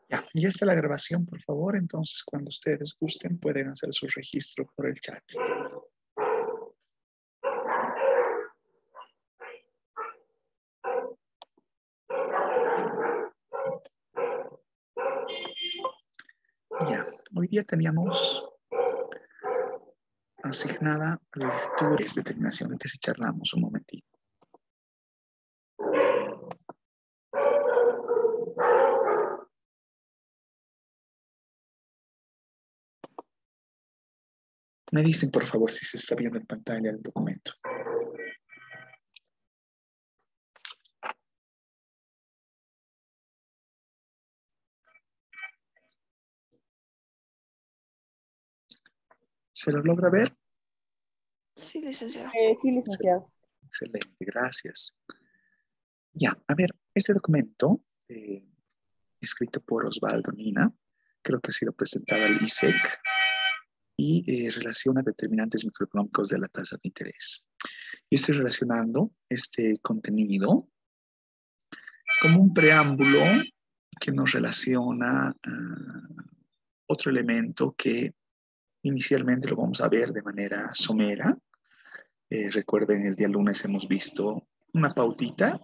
Ya está la grabación, por favor. Entonces, cuando ustedes gusten, pueden hacer su registro por el chat. Ya, hoy día teníamos asignada lecturas de determinación. Antes si charlamos un momentito. Me dicen, por favor, si se está viendo en pantalla el documento. ¿Se lo logra ver? Sí, licenciado. Sí, licenciado. Excelente, gracias. Ya, a ver, este documento, escrito por Osvaldo Nina, creo que ha sido presentado al ISEC y relaciona determinantes microeconómicos de la tasa de interés. Yo estoy relacionando este contenido como un preámbulo que nos relaciona otro elemento que inicialmente lo vamos a ver de manera somera. Recuerden, el día lunes hemos visto una pautita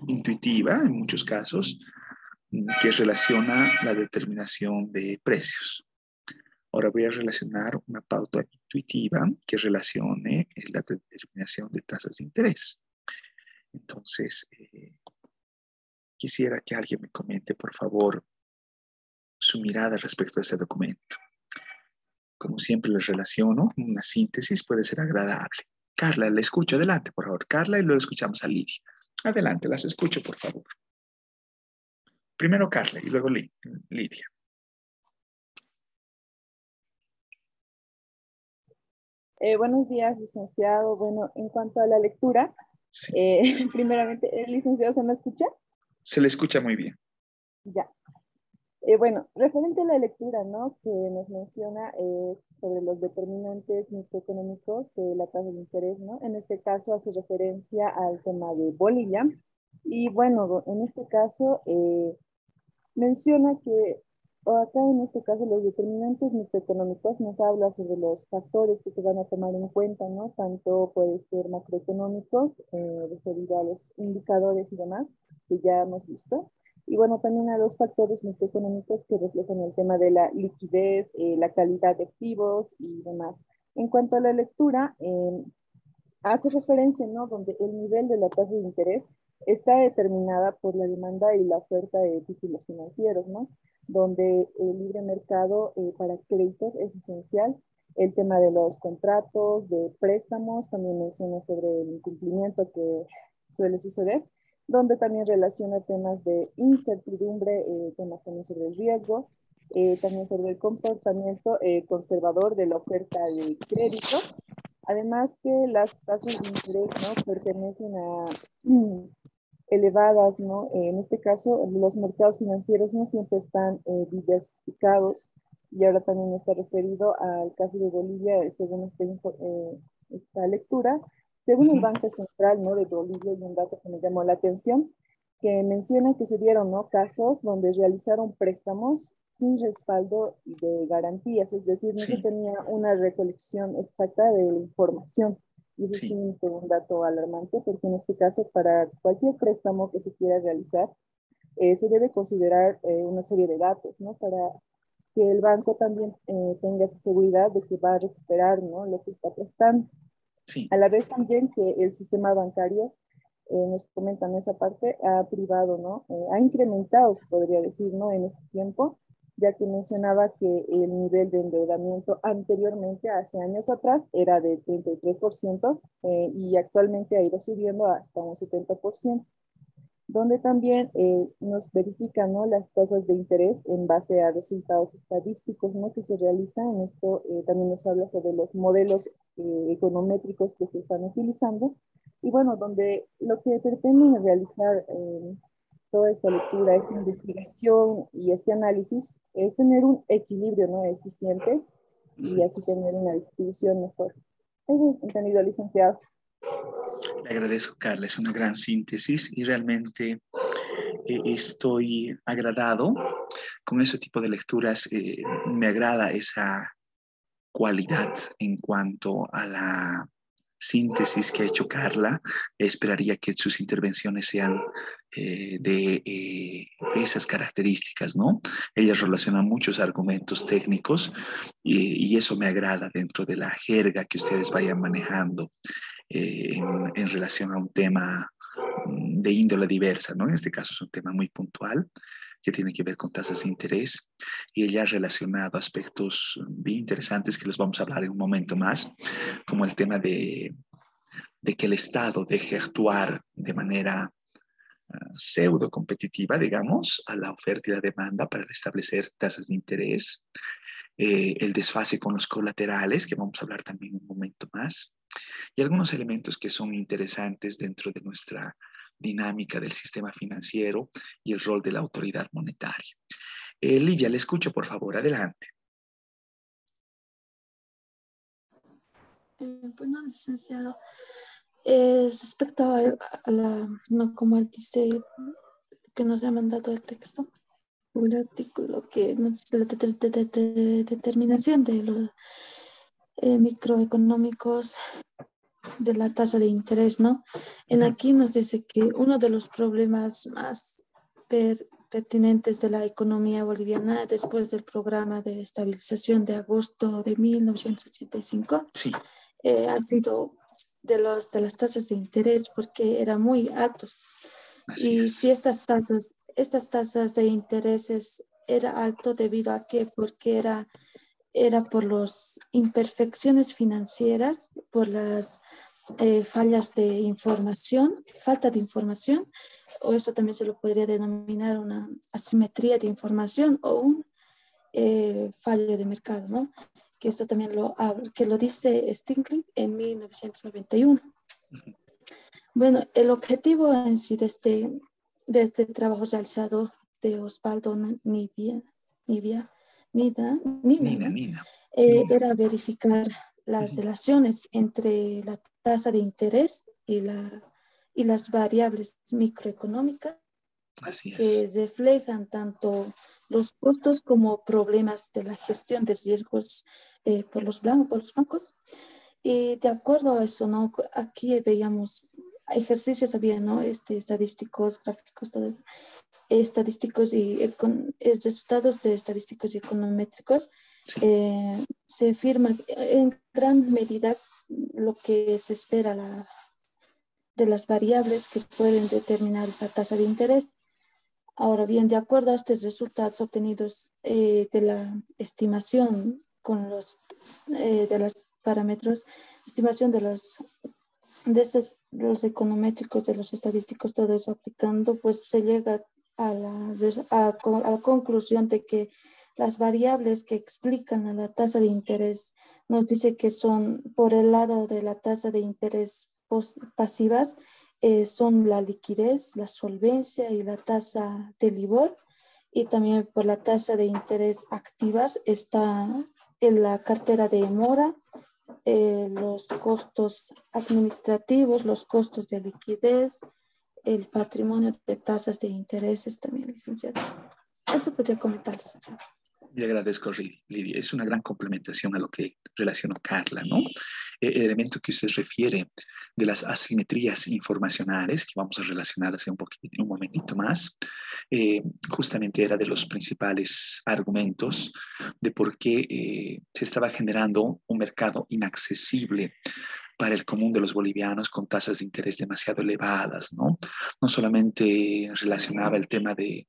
intuitiva, en muchos casos, que relaciona la determinación de precios. Ahora voy a relacionar una pauta intuitiva que relacione la determinación de tasas de interés. Entonces, quisiera que alguien me comente, por favor, su mirada respecto a ese documento. Como siempre les relaciono, una síntesis puede ser agradable. Carla, la escucho. Adelante, por favor. Carla, y luego escuchamos a Lidia. Adelante, las escucho, por favor. Primero Carla y luego Lidia. Buenos días, licenciado. Bueno, en cuanto a la lectura, Sí. Primeramente, ¿el licenciado se me escucha? Se le escucha muy bien. Ya. Bueno, referente a la lectura, ¿no? Que nos menciona sobre los determinantes microeconómicos de la tasa de interés, ¿no? En este caso hace referencia al tema de Bolivia. Y bueno, en este caso menciona que, o acá en este caso, los determinantes microeconómicos nos habla sobre los factores que se van a tomar en cuenta, ¿no? Tanto puede ser macroeconómicos, referido a los indicadores y demás, que ya hemos visto. Y bueno, también a los factores microeconómicos que reflejan el tema de la liquidez, la calidad de activos y demás. En cuanto a la lectura, hace referencia, ¿no? Donde el nivel de la tasa de interés está determinada por la demanda y la oferta de títulos financieros, ¿no? Donde el libre mercado para créditos es esencial. El tema de los contratos, de préstamos, también menciona sobre el incumplimiento que suele suceder, donde también relaciona temas de incertidumbre, temas también sobre el riesgo, también sobre el comportamiento conservador de la oferta de crédito. Además que las tasas de interés, ¿no? Pertenecen a elevadas, ¿no? En este caso, los mercados financieros no siempre están diversificados y ahora también está referido al caso de Bolivia, según esta lectura. Según el Banco Central, ¿no? De Bolivia, hay un dato que me llamó la atención, que menciona que se dieron, ¿no? Casos donde realizaron préstamos sin respaldo de garantías, es decir, no se tenía una recolección exacta de la información. Y eso sí fue un dato alarmante, porque en este caso, para cualquier préstamo que se quiera realizar, se debe considerar una serie de datos, ¿no? Para que el banco también tenga esa seguridad de que va a recuperar, ¿no? Lo que está prestando. Sí. A la vez también que el sistema bancario, nos comentan esa parte, ha privado, ¿no? Ha incrementado, se podría decir, ¿no? En este tiempo, ya que mencionaba que el nivel de endeudamiento anteriormente, hace años atrás, era de 33% y actualmente ha ido subiendo hasta un 70%, donde también nos verifican, ¿no? Las tasas de interés en base a resultados estadísticos, ¿no? Que se realizan. En esto también nos habla sobre los modelos econométricos que se están utilizando. Y bueno, donde lo que pretenden realizar toda esta lectura, esta investigación y este análisis es tener un equilibrio, ¿no? Eficiente y así tener una distribución mejor. Eso he entendido, licenciado. Le agradezco, Carla, es una gran síntesis y realmente estoy agradado con ese tipo de lecturas me agrada esa cualidad en cuanto a la síntesis que ha hecho Carla. Esperaría que sus intervenciones sean de esas características, ¿no? Ella relaciona muchos argumentos técnicos y eso me agrada dentro de la jerga que ustedes vayan manejando en relación a un tema de índole diversa, ¿no? En este caso es un tema muy puntual que tiene que ver con tasas de interés y ella ha relacionado aspectos bien interesantes que les vamos a hablar en un momento más, como el tema de que el Estado deje actuar de manera pseudo competitiva, digamos, a la oferta y la demanda para establecer tasas de interés, el desfase con los colaterales, que vamos a hablar también un momento más, y algunos elementos que son interesantes dentro de nuestra dinámica del sistema financiero y el rol de la autoridad monetaria. Lidia, le escucho, por favor, adelante. Bueno, licenciado, respecto a la, no como él dice, que nos ha mandado el texto, o el artículo que nos dice la determinación de los microeconómicos de la tasa de interés, ¿no? En aquí nos dice que uno de los problemas más pertinentes de la economía boliviana después del programa de estabilización de agosto de 1985 Sí. Ha sido de las tasas de interés porque eran muy altos. Así Y es. si estas tasas de intereses era alto debido a qué, porque era por las imperfecciones financieras, por las fallas de información, falta de información, o eso también se lo podría denominar una asimetría de información o un fallo de mercado, ¿no? Que eso también que lo dice Stiglitz en 1991. Bueno, el objetivo en sí de este trabajo realizado de Osvaldo Nina, ¿no? Nina. Era verificar las relaciones entre la tasa de interés y las variables microeconómicas Así que es. reflejan tanto los costos como problemas de la gestión de riesgos por los bancos. Y de acuerdo a eso, ¿no? Aquí veíamos ejercicios, había, ¿no? Estadísticos, gráficos, todo eso, estadísticos y resultados de estadísticos y econométricos. Sí. Se firma en gran medida lo que se espera de las variables que pueden determinar esa tasa de interés. Ahora bien, de acuerdo a estos resultados obtenidos de la estimación con de los parámetros, estimación de los econométricos, de los estadísticos, todo eso aplicando, pues se llega a la conclusión de que las variables que explican a la tasa de interés nos dice que son por el lado de la tasa de interés pasivas, son la liquidez, la solvencia y la tasa de LIBOR. Y también por la tasa de interés activas está en la cartera de mora, los costos administrativos, los costos de liquidez, el patrimonio de tasas de intereses también, licenciado. Eso podría comentar, licenciado. Le agradezco, Lidia. Es una gran complementación a lo que relacionó Carla, ¿no? El elemento que usted refiere de las asimetrías informacionales, que vamos a relacionar hace un momentito más, justamente era de los principales argumentos de por qué se estaba generando un mercado inaccesible para el común de los bolivianos con tasas de interés demasiado elevadas, ¿no? No solamente relacionaba el tema de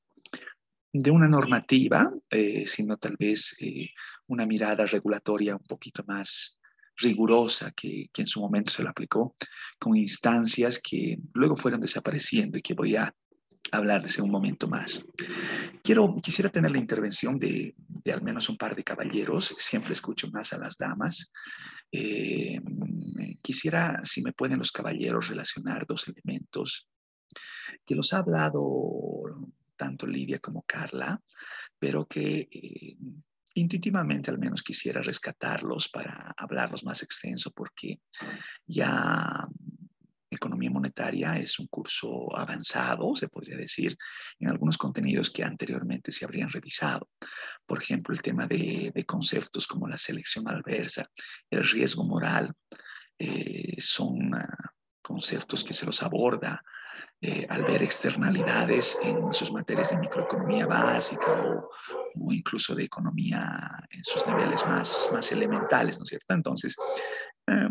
una normativa, sino tal vez una mirada regulatoria un poquito más rigurosa que en su momento se lo aplicó, con instancias que luego fueron desapareciendo y que voy a hablarles en un momento más. Quisiera tener la intervención de al menos un par de caballeros, siempre escucho más a las damas. Quisiera, si me pueden los caballeros relacionar dos elementos que los ha hablado tanto Lidia como Carla, pero que intuitivamente al menos quisiera rescatarlos para hablarlos más extenso, porque ya economía monetaria es un curso avanzado, se podría decir, en algunos contenidos que anteriormente se habrían revisado. Por ejemplo, el tema de conceptos como la selección adversa, el riesgo moral, son conceptos que se los aborda al ver externalidades en sus materias de microeconomía básica o incluso de economía en sus niveles más elementales, ¿no es cierto? Entonces, eh,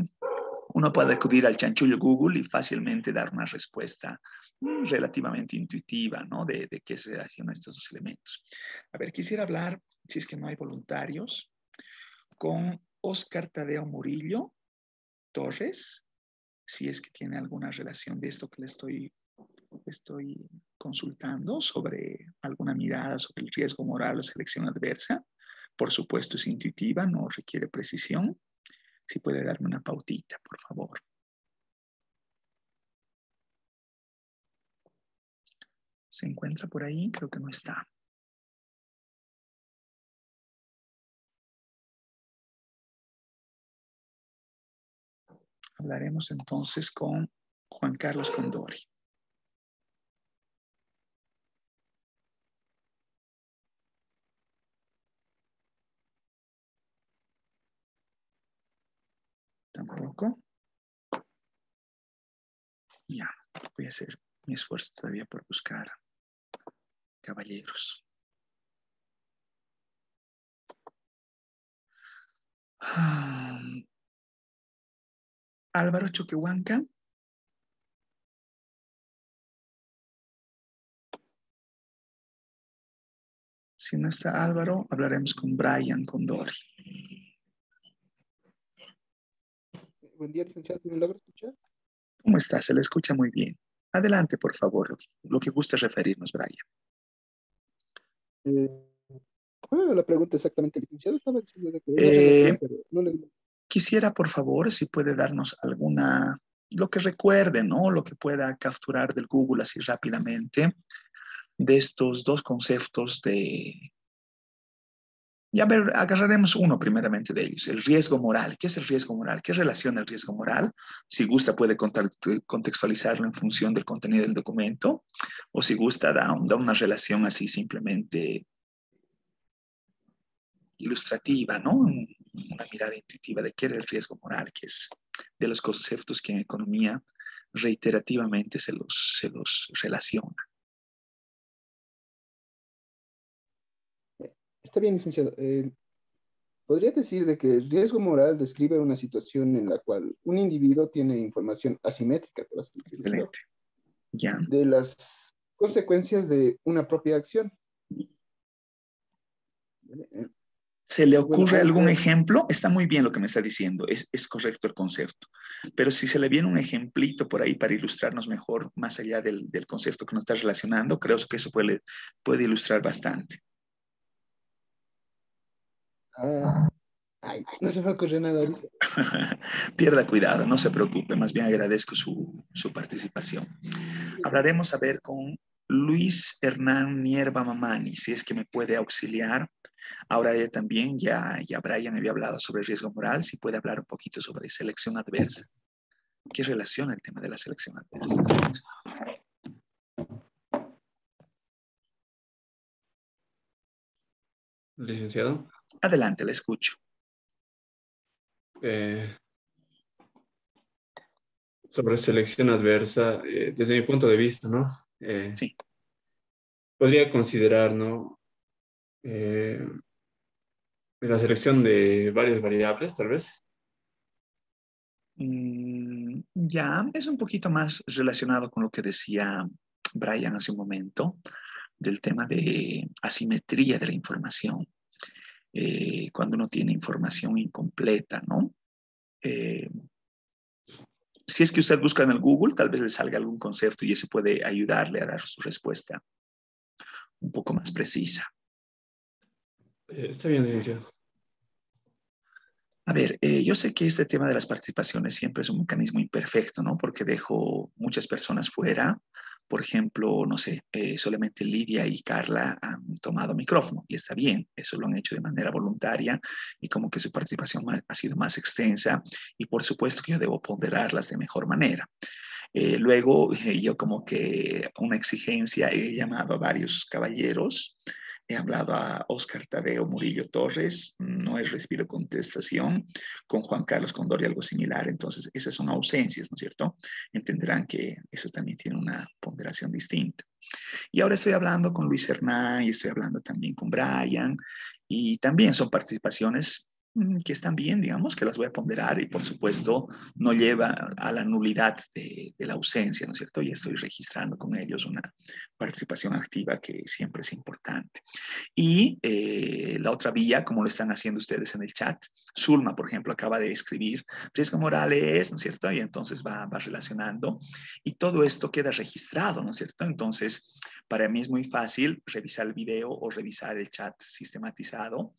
uno puede acudir al chanchullo Google y fácilmente dar una respuesta relativamente intuitiva, ¿no? De qué se relacionan estos dos elementos. A ver, quisiera hablar, si es que no hay voluntarios, con Oscar Tadeo Murillo Torres, si es que tiene alguna relación de esto que le estoy consultando sobre alguna mirada sobre el riesgo moral o selección adversa. Por supuesto, es intuitiva, no requiere precisión. Si puede darme una pautita, por favor. ¿Se encuentra por ahí? Creo que no está. Hablaremos entonces con Juan Carlos Condori. Tampoco. Ya, voy a hacer mi esfuerzo todavía por buscar caballeros. Álvaro Choquehuanca. Si no está Álvaro, hablaremos con Brian Condori. Buen día, licenciado. ¿Me logra escuchar? ¿Cómo está? Se le escucha muy bien. Adelante, por favor, lo que guste referirnos, Brian. ¿Cuál era la pregunta exactamente, licenciado? Estaba diciendo de que una relación, pero no le... Quisiera, por favor, si puede darnos alguna, lo que recuerde, ¿no? Lo que pueda capturar del Google así rápidamente, de estos dos conceptos de... Y a ver, agarraremos uno primeramente de ellos, el riesgo moral. ¿Qué es el riesgo moral? ¿Qué relaciona el riesgo moral? Si gusta, puede contextualizarlo en función del contenido del documento, o si gusta, da una relación así simplemente ilustrativa, ¿no? Una mirada intuitiva de qué era el riesgo moral, que es de los conceptos que en economía reiterativamente se los relaciona. Está bien, licenciado. Podría decir de que el riesgo moral describe una situación en la cual un individuo tiene información asimétrica, por así decirlo, Excelente. Ya. de las consecuencias de una propia acción. ¿Se le Bueno, ocurre algún ejemplo? Está muy bien lo que me está diciendo, es correcto el concepto. Pero si se le viene un ejemplito por ahí para ilustrarnos mejor, más allá del concepto que nos está relacionando, creo que eso puede ilustrar bastante. Ay, no se me ocurre nada ahorita. Pierda cuidado, no se preocupe, más bien agradezco su participación. Hablaremos a ver con Luis Hernán Nierva Mamani, si es que me puede auxiliar. Ahora ella también, ya Brian había hablado sobre riesgo moral, si puede hablar un poquito sobre selección adversa. ¿Qué relaciona el tema de la selección adversa? Licenciado. Adelante, le escucho. Sobre selección adversa, desde mi punto de vista, ¿no? Sí. Podría considerar, ¿no? La selección de varias variables, tal vez. Ya, es un poquito más relacionado con lo que decía Brian hace un momento, del tema de asimetría de la información. Cuando uno tiene información incompleta, ¿no? Si es que usted busca en el Google, tal vez le salga algún concepto y eso puede ayudarle a dar su respuesta un poco más precisa. Está bien, licenciado. A ver, yo sé que este tema de las participaciones siempre es un mecanismo imperfecto, ¿no? Porque dejo muchas personas fuera. Por ejemplo, no sé, solamente Lidia y Carla han tomado micrófono y está bien, eso lo han hecho de manera voluntaria y como que su participación ha sido más extensa y por supuesto que yo debo ponderarlas de mejor manera. Luego yo como que una exigencia he llamado a varios caballeros, he hablado a Óscar Tadeo Murillo Torres, no he recibido contestación, con Juan Carlos Condori algo similar, entonces esas son ausencias, ¿no es cierto? Entenderán que eso también tiene una ponderación distinta. Y ahora estoy hablando con Luis Hernán y estoy hablando también con Brian, y también son participaciones que están bien, digamos, que las voy a ponderar y por supuesto no lleva a la nulidad de la ausencia, ¿no es cierto? Y estoy registrando con ellos una participación activa que siempre es importante. Y la otra vía, como lo están haciendo ustedes en el chat, Zulma, por ejemplo, acaba de escribir Riesgo Morales, ¿no es cierto? Y entonces va relacionando y todo esto queda registrado, ¿no es cierto? Entonces, para mí es muy fácil revisar el video o revisar el chat sistematizado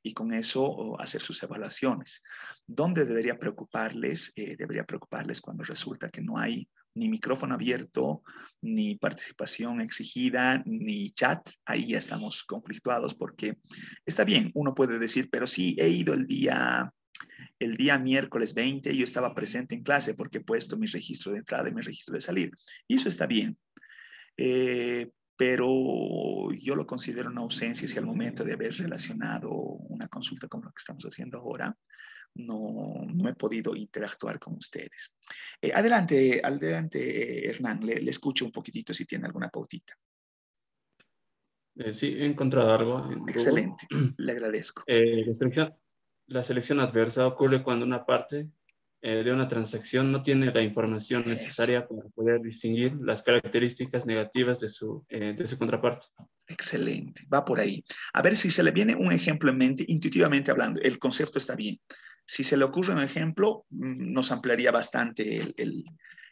y con eso hacer sus evaluaciones. ¿Dónde debería preocuparles? Debería preocuparles cuando resulta que no hay ni micrófono abierto, ni participación exigida, ni chat. Ahí ya estamos conflictuados porque está bien, uno puede decir, pero sí, he ido el día miércoles 20 y yo estaba presente en clase porque he puesto mi registro de entrada y mi registro de salida. Y eso está bien. Pero yo lo considero una ausencia si al momento de haber relacionado una consulta como la que estamos haciendo ahora, no he podido interactuar con ustedes. Adelante, Hernán, le escucho un poquitito si tiene alguna pautita. Sí, he encontrado algo en Excelente, Google. le agradezco. La selección adversa ocurre cuando una parte de una transacción no tiene la información necesaria para poder distinguir las características negativas de su contraparte. Excelente, va por ahí. A ver si se le viene un ejemplo en mente, intuitivamente hablando, el concepto está bien. Si se le ocurre un ejemplo, nos ampliaría bastante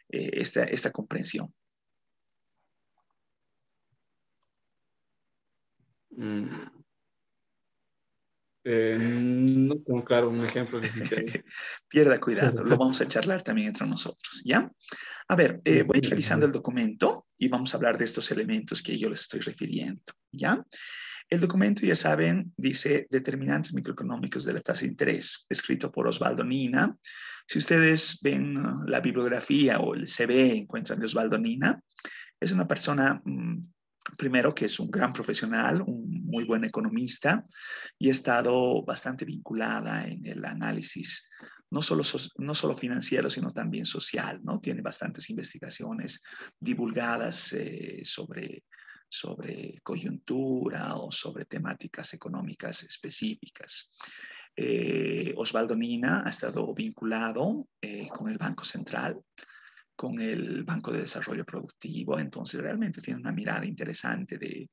esta comprensión. No tengo claro un ejemplo. Pierda cuidado, lo vamos a charlar también entre nosotros, ¿ya? A ver, voy revisando el documento y vamos a hablar de estos elementos que yo les estoy refiriendo, ¿ya? El documento, ya saben, dice determinantes microeconómicos de la tasa de interés, escrito por Osvaldo Nina. Si ustedes ven la bibliografía o el CV, encuentran de Osvaldo Nina, es una persona, primero, que es un gran profesional, un muy buen economista y ha estado bastante vinculada en el análisis no solo financiero, sino también social, ¿no? Tiene bastantes investigaciones divulgadas sobre coyuntura o sobre temáticas económicas específicas. Osvaldo Nina ha estado vinculado con el Banco Central, con el Banco de Desarrollo Productivo, entonces realmente tiene una mirada interesante de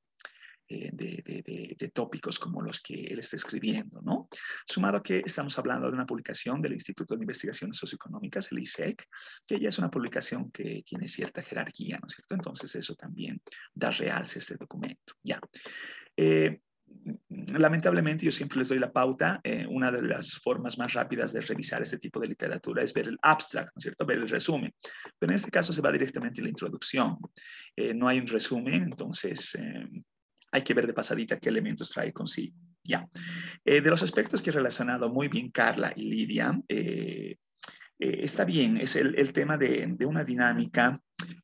tópicos como los que él está escribiendo, ¿no? Sumado a que estamos hablando de una publicación del Instituto de Investigaciones Socioeconómicas, el ISEC, que ya es una publicación que tiene cierta jerarquía, ¿no es cierto? Entonces eso también da realce a este documento, ya. Lamentablemente yo siempre les doy la pauta, una de las formas más rápidas de revisar este tipo de literatura es ver el abstract, ¿no es cierto? Ver el resumen, pero en este caso se va directamente a la introducción, no hay un resumen, entonces hay que ver de pasadita qué elementos trae consigo. Ya. De los aspectos que he relacionado muy bien Carla y Lidia, está bien, es el tema de una dinámica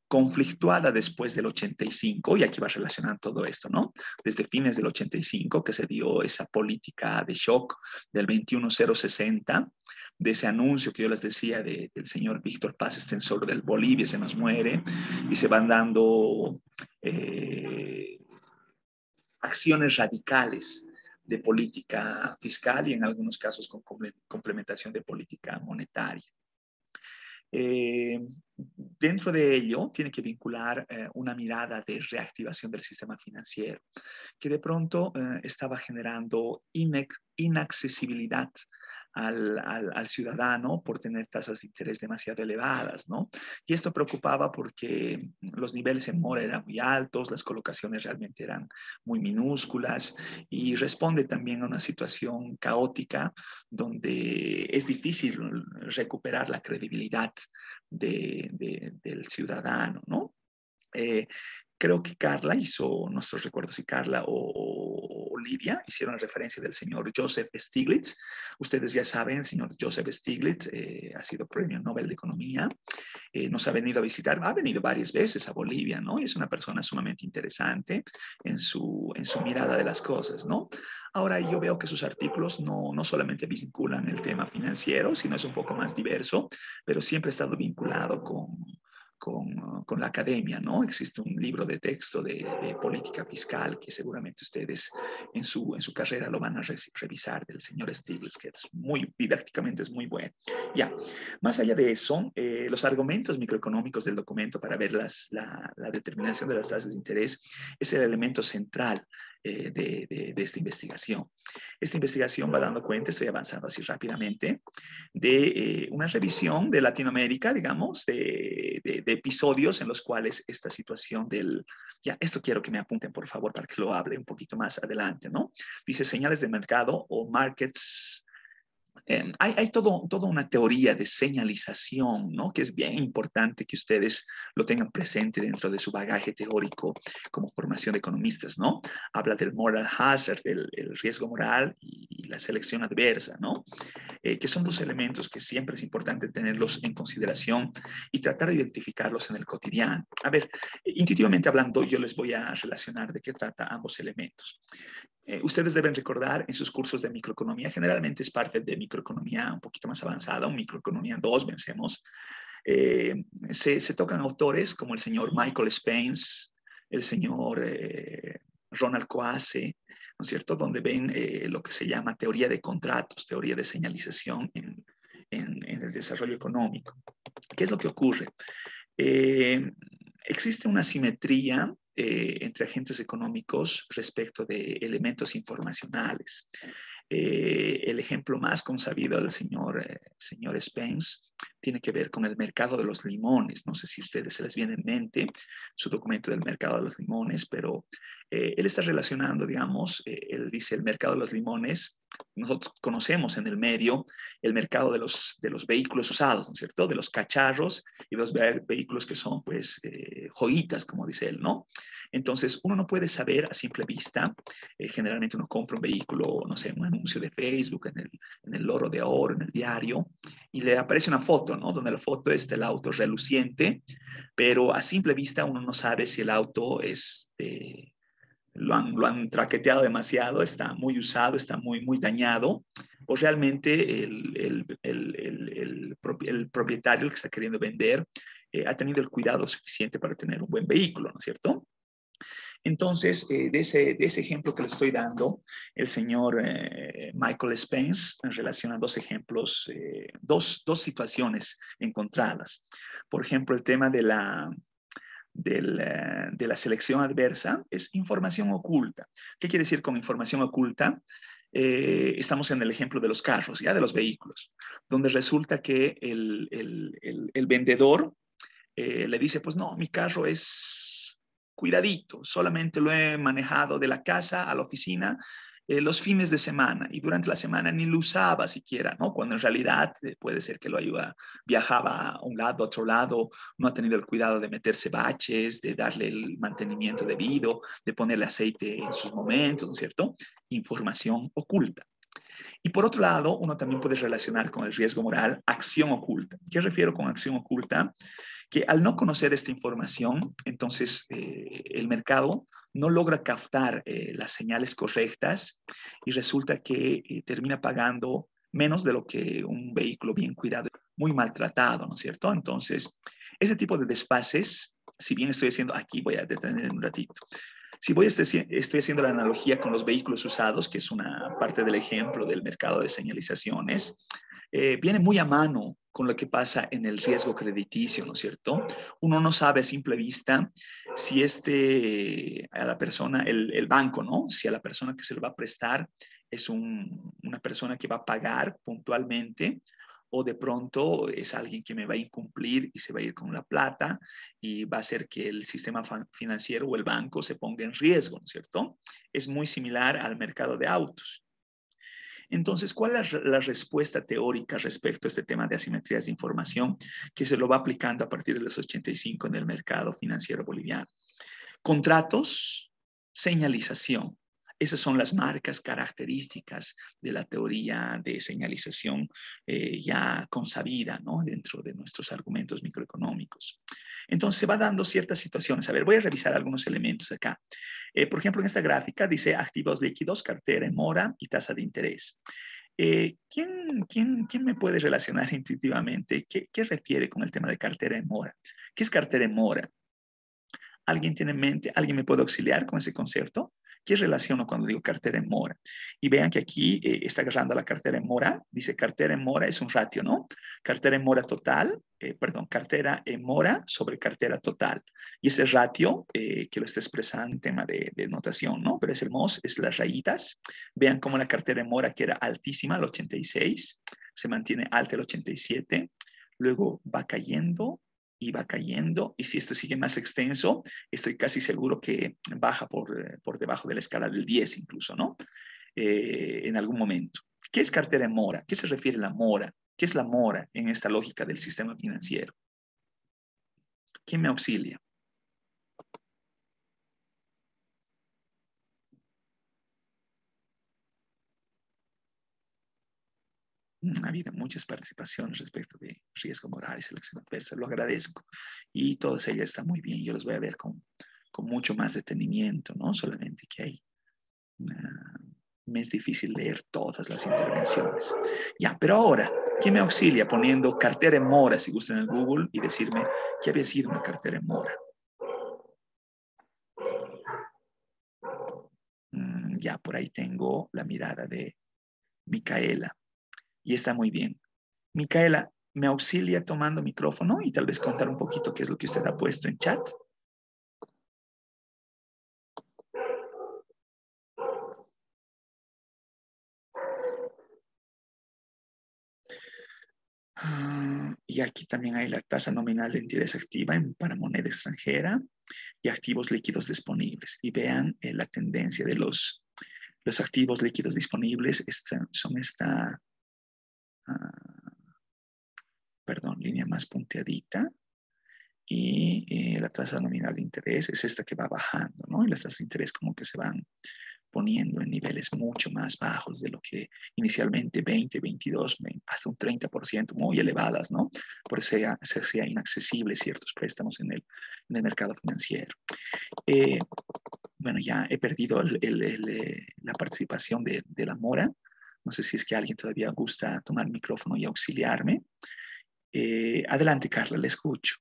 conflictuada después del 85, y aquí va relacionando todo esto, ¿no? Desde fines del 85 que se dio esa política de shock del 21060, de ese anuncio que yo les decía del señor Víctor Paz Extensor del Bolivia se nos muere, y se van dando acciones radicales de política fiscal y en algunos casos con complementación de política monetaria. Dentro de ello tiene que vincular una mirada de reactivación del sistema financiero, que de pronto estaba generando inaccesibilidad al ciudadano por tener tasas de interés demasiado elevadas, ¿no? Y esto preocupaba porque los niveles en mora eran muy altos, las colocaciones realmente eran muy minúsculas y responde también a una situación caótica donde es difícil recuperar la credibilidad del ciudadano, ¿no? Creo que Carla hizo, no recuerdo si Carla o Lidia hicieron referencia del señor Joseph Stiglitz. Ustedes ya saben, el señor Joseph Stiglitz ha sido premio Nobel de Economía. nos ha venido a visitar, ha venido varias veces a Bolivia, ¿no? Y es una persona sumamente interesante en su mirada de las cosas, ¿no? Ahora yo veo que sus artículos no solamente vinculan el tema financiero, sino es un poco más diverso, pero siempre ha estado vinculado con la academia, ¿no? Existe un libro de texto de política fiscal que seguramente ustedes en su carrera lo van a revisar, del señor Stiglitz, que es muy didácticamente es muy bueno. Ya, más allá de eso, los argumentos microeconómicos del documento para ver la determinación de las tasas de interés es el elemento central de esta investigación. Esta investigación va dando cuenta, estoy avanzando así rápidamente, de una revisión de Latinoamérica, digamos, de episodios en los cuales esta situación ya, esto quiero que me apunten, por favor, para que lo hable un poquito más adelante, ¿no? Dice señales de mercado o markets. Hay toda una teoría de señalización, ¿no? Que es bien importante que ustedes lo tengan presente dentro de su bagaje teórico como formación de economistas, ¿no? Habla del moral hazard, el riesgo moral y la selección adversa, ¿no? Que son dos elementos que siempre es importante tenerlos en consideración y tratar de identificarlos en el cotidiano. A ver, intuitivamente hablando, yo les voy a relacionar de qué trata ambos elementos. Ustedes deben recordar en sus cursos de microeconomía, generalmente es parte de microeconomía un poquito más avanzada, un microeconomía 2, pensemos, se tocan autores como el señor Michael Spence, el señor Ronald Coase, ¿no es cierto?, donde ven lo que se llama teoría de contratos, teoría de señalización en el desarrollo económico. ¿Qué es lo que ocurre? Existe una simetría entre agentes económicos respecto de elementos informacionales. El ejemplo más consabido del señor Spence tiene que ver con el mercado de los limones. No sé si a ustedes se les viene en mente su documento del mercado de los limones, pero él está relacionando, digamos, él dice el mercado de los limones. Nosotros conocemos en el medio el mercado de los vehículos usados, ¿no es cierto? De los cacharros y de los vehículos que son, pues, joyitas, como dice él, ¿no? Entonces, uno no puede saber a simple vista. Generalmente uno compra un vehículo, no sé, un anuncio de Facebook, en el Oro de Oro, en el diario, y le aparece una foto, ¿no? Donde la foto es del auto reluciente, pero a simple vista uno no sabe si el auto es... lo han traqueteado demasiado, está muy usado, está muy dañado, o realmente el propietario, el que está queriendo vender, ha tenido el cuidado suficiente para tener un buen vehículo, ¿no es cierto? Entonces, de ese ejemplo que le estoy dando, el señor Michael Spence relaciona dos ejemplos, dos situaciones encontradas. Por ejemplo, el tema de la selección adversa es información oculta. ¿Qué quiere decir con información oculta? Estamos en el ejemplo de los carros, ya de los vehículos, donde resulta que el vendedor le dice, pues no, mi carro es cuidadito, solamente lo he manejado de la casa a la oficina los fines de semana y durante la semana ni lo usaba siquiera, ¿no? Cuando en realidad puede ser que viajaba a un lado, a otro lado, no ha tenido el cuidado de meterse baches, de darle el mantenimiento debido, de ponerle aceite en sus momentos, ¿no es cierto? Información oculta. Y por otro lado, uno también puede relacionar con el riesgo moral acción oculta. ¿Qué refiero con acción oculta? Que al no conocer esta información, entonces el mercado no logra captar las señales correctas y resulta que termina pagando menos de lo que un vehículo bien cuidado, muy maltratado, ¿no es cierto? Entonces, ese tipo de desfases, si bien estoy haciendo, aquí voy a detener un ratito, si estoy haciendo la analogía con los vehículos usados, que es una parte del ejemplo del mercado de señalizaciones, viene muy a mano con lo que pasa en el riesgo crediticio, ¿no es cierto? Uno no sabe a simple vista si a la persona, el banco, ¿no? Si a la persona que se lo va a prestar es una persona que va a pagar puntualmente o de pronto es alguien que me va a incumplir y se va a ir con la plata y va a hacer que el sistema financiero o el banco se ponga en riesgo, ¿no es cierto? Es muy similar al mercado de autos. Entonces, ¿cuál es la respuesta teórica respecto a este tema de asimetrías de información que se lo va aplicando a partir de los 85 en el mercado financiero boliviano? Contratos, señalización. Esas son las marcas características de la teoría de señalización ya consabida, ¿no? Dentro de nuestros argumentos microeconómicos. Entonces se va dando ciertas situaciones. A ver, voy a revisar algunos elementos acá. Por ejemplo, en esta gráfica dice activos líquidos, cartera en mora y tasa de interés. ¿Quién me puede relacionar intuitivamente? ¿Qué refiere con el tema de cartera en mora? ¿Qué es cartera en mora? ¿Alguien tiene en mente? ¿Alguien me puede auxiliar con ese concepto? ¿Qué relaciono cuando digo cartera en mora? Y vean que aquí está agarrando la cartera en mora. Dice cartera en mora es un ratio, ¿no? Cartera en mora total, cartera en mora sobre cartera total. Y ese ratio que lo está expresando en tema de notación, ¿no? Pero es el MOS, es las rayitas. Vean cómo la cartera en mora, que era altísima, el 86, se mantiene alta el 87, luego va cayendo y va cayendo, y si esto sigue más extenso, estoy casi seguro que baja por debajo de la escala del 10 incluso, ¿no? En algún momento. ¿Qué es cartera en mora? ¿Qué se refiere a la mora? ¿Qué es la mora en esta lógica del sistema financiero? ¿Quién me auxilia? Ha habido muchas participaciones respecto de riesgo moral y selección adversa. Lo agradezco. Y todas ellas están muy bien. Yo las voy a ver con mucho más detenimiento, ¿no? Solamente que hay me es difícil leer todas las intervenciones. Ya, pero ahora, ¿quién me auxilia poniendo cartera en mora, si gustan en Google, y decirme qué había sido una cartera en mora? Ya, por ahí tengo la mirada de Micaela. Y está muy bien. Micaela, ¿me auxilia tomando micrófono y tal vez contar un poquito qué es lo que usted ha puesto en chat? Y aquí también hay la tasa nominal de interés activa para moneda extranjera y activos líquidos disponibles. Y vean la tendencia de los activos líquidos disponibles son esta, línea más punteadita. Y la tasa nominal de interés es esta que va bajando, ¿no? Y las tasas de interés como que se van poniendo en niveles mucho más bajos de lo que inicialmente 20, 22, hasta un 30%, muy elevadas, ¿no? Por eso se hacía inaccesibles ciertos préstamos en el mercado financiero. Bueno, ya he perdido la participación de la mora. No sé si es que alguien todavía gusta tomar el micrófono y auxiliarme. Adelante, Carla, le escucho.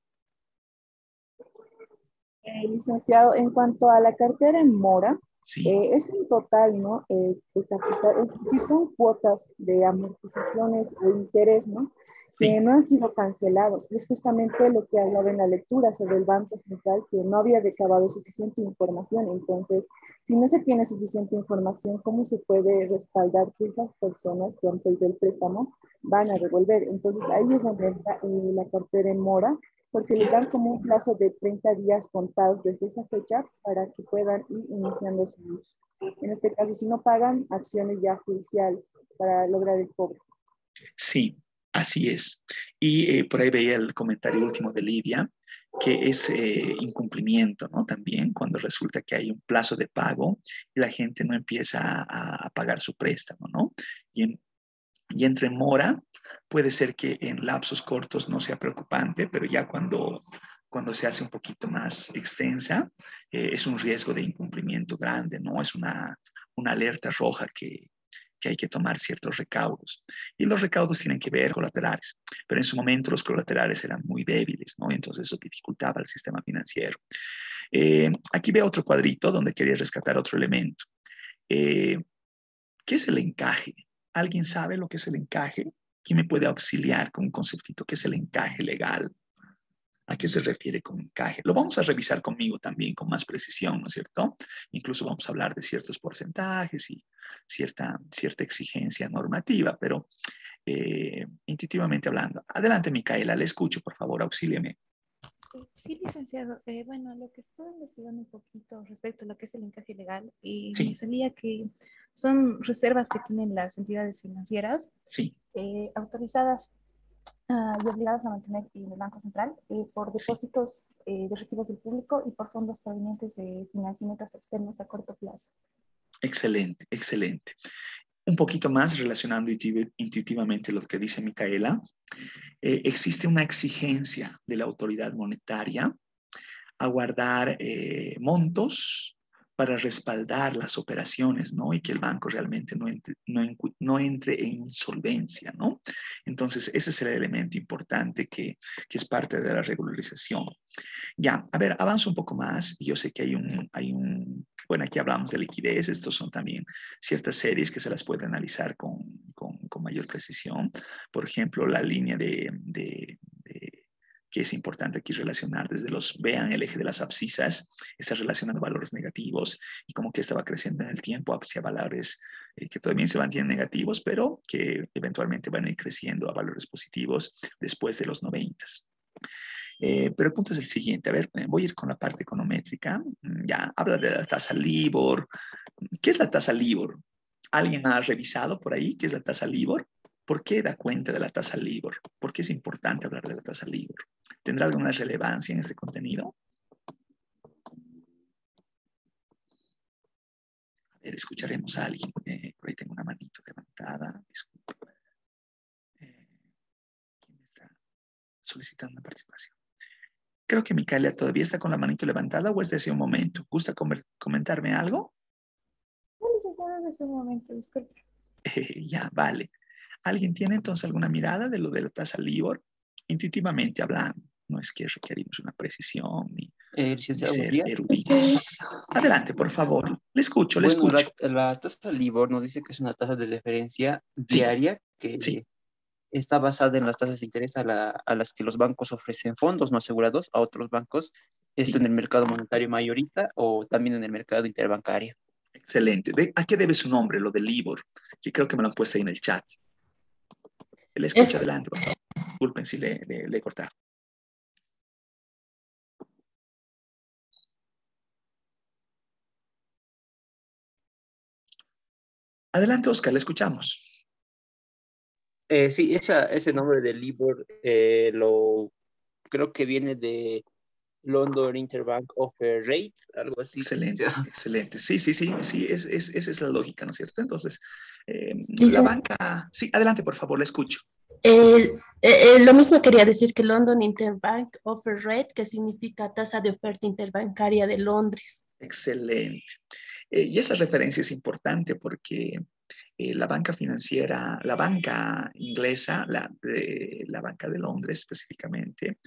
Licenciado, en cuanto a la cartera en mora, Sí. es un total, ¿no? De capital, es decir, son cuotas de amortizaciones o interés, ¿no? Que Sí. no han sido cancelados. Es justamente lo que hablaba en la lectura sobre el Banco Central, que no había recabado suficiente información. Entonces, si no se tiene suficiente información, ¿cómo se puede respaldar que esas personas que han pedido el préstamo van a devolver? Entonces, ahí es donde entra la cartera en mora, porque les dan como un plazo de 30 días contados desde esa fecha para que puedan ir iniciando sus, en este caso, si no pagan, acciones ya judiciales para lograr el cobro. Sí, así es. Y por ahí veía el comentario último de Lidia, que es incumplimiento, ¿no? También cuando resulta que hay un plazo de pago y la gente no empieza a pagar su préstamo, ¿no? Y entre mora, puede ser que en lapsos cortos no sea preocupante, pero ya cuando se hace un poquito más extensa, es un riesgo de incumplimiento grande, ¿no? Es una alerta roja que hay que tomar ciertos recaudos. Y los recaudos tienen que ver con colaterales, pero en su momento los colaterales eran muy débiles, ¿no? Entonces eso dificultaba el sistema financiero. Aquí veo otro cuadrito donde quería rescatar otro elemento. ¿Qué es el encaje? ¿Alguien sabe lo que es el encaje? ¿Quién me puede auxiliar con un conceptito? ¿Qué es el encaje legal? ¿A qué se refiere con encaje? Lo vamos a revisar conmigo también con más precisión, ¿no es cierto? Incluso vamos a hablar de ciertos porcentajes y cierta exigencia normativa, pero intuitivamente hablando. Adelante, Micaela, le escucho, por favor, auxílieme. Sí, licenciado. Bueno, lo que estoy investigando un poquito respecto a lo que es el encaje legal, Sí. me salía que son reservas que tienen las entidades financieras Sí. autorizadas y obligadas a mantener en el Banco Central por depósitos de recibos del público y por fondos provenientes de financiamientos externos a corto plazo. Excelente, excelente. Un poquito más relacionando intuitivamente lo que dice Micaela, existe una exigencia de la autoridad monetaria a guardar montos para respaldar las operaciones, ¿no? Y que el banco realmente no entre en insolvencia, ¿no? Entonces, ese es el elemento importante que es parte de la regularización. Ya, a ver, avanzo un poco más. Yo sé que bueno, aquí hablamos de liquidez. Estos son también ciertas series que se las puede analizar con mayor precisión. Por ejemplo, la línea que es importante aquí relacionar vean el eje de las abscisas, está relacionando valores negativos y como que esta va creciendo en el tiempo hacia valores que todavía se mantienen negativos, pero que eventualmente van a ir creciendo a valores positivos después de los 90. Pero el punto es el siguiente, a ver, voy a ir con la parte econométrica, ya habla de la tasa LIBOR. ¿Qué es la tasa LIBOR? ¿Alguien ha revisado por ahí qué es la tasa LIBOR? ¿Por qué da cuenta de la tasa LIBOR? ¿Por qué es importante hablar de la tasa LIBOR? ¿Tendrá alguna relevancia en este contenido? A ver, escucharemos a alguien. Por ahí tengo una manito levantada. Disculpe. ¿Quién está solicitando una participación? Creo que Micaela todavía está con la manito levantada o es de hace un momento. ¿Gusta comentarme algo? No, licenciado, desde un momento, disculpe. Ya, vale. ¿Alguien tiene entonces alguna mirada de lo de la tasa LIBOR? Intuitivamente hablando, no es que requerimos una precisión ni Licenciado, buenos ser días. eruditos. Adelante, por favor. Le escucho, le Bueno, escucho. la tasa LIBOR nos dice que es una tasa de referencia Sí, diaria que sí. está basada en las tasas de interés a las que los bancos ofrecen fondos no asegurados a otros bancos, esto en Sí. el mercado monetario mayorista o también en el mercado interbancario. Excelente. ¿A qué debe su nombre, lo del LIBOR? Que creo que me lo han puesto ahí en el chat. Le escucho, adelante, por favor. Disculpen si le he cortado. Adelante, Oscar, le escuchamos. Sí, ese nombre de LIBOR creo que viene de London Interbank Offer Rate, algo así. Excelente, excelente. Sí, esa es la lógica, ¿no es cierto? Entonces, la Dice, banca... Sí, adelante, por favor, le escucho. lo mismo quería decir que London Interbank Offer Rate, que significa tasa de oferta interbancaria de Londres. Excelente. Y esa referencia es importante porque la banca financiera, la banca inglesa, la banca de Londres específicamente,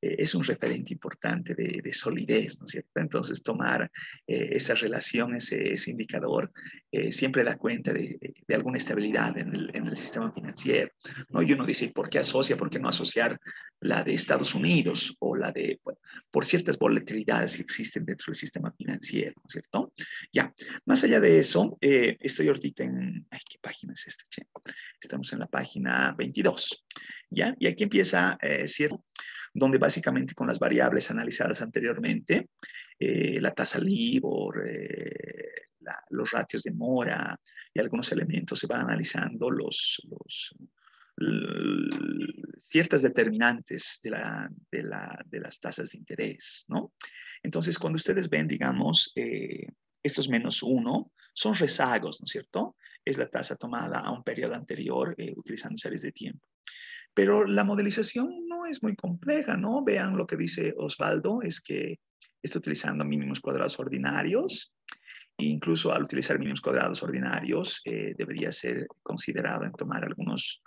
es un referente importante de solidez, ¿no es cierto? Entonces, tomar esa relación, ese indicador, siempre da cuenta de alguna estabilidad en el sistema financiero, ¿no? Y uno dice, ¿por qué asocia, por qué no asociar la de Estados Unidos o la de, bueno, por ciertas volatilidades que existen dentro del sistema financiero, ¿no es cierto? Ya, más allá de eso, estoy ahorita ay, ¿qué página es esta? Che? Estamos en la página 22, ¿ya? Y aquí empieza, ¿cierto? Donde básicamente con las variables analizadas anteriormente, la tasa LIBOR, los ratios de mora y algunos elementos se van analizando ciertas determinantes de las tasas de interés, ¿no? Entonces, cuando ustedes ven, digamos, estos -1 son rezagos, ¿no es cierto? Es la tasa tomada a un periodo anterior utilizando series de tiempo. Pero la modelización no es muy compleja, ¿no? Vean lo que dice Osvaldo, es que está utilizando mínimos cuadrados ordinarios. E incluso al utilizar mínimos cuadrados ordinarios, debería ser considerado en tomar algunas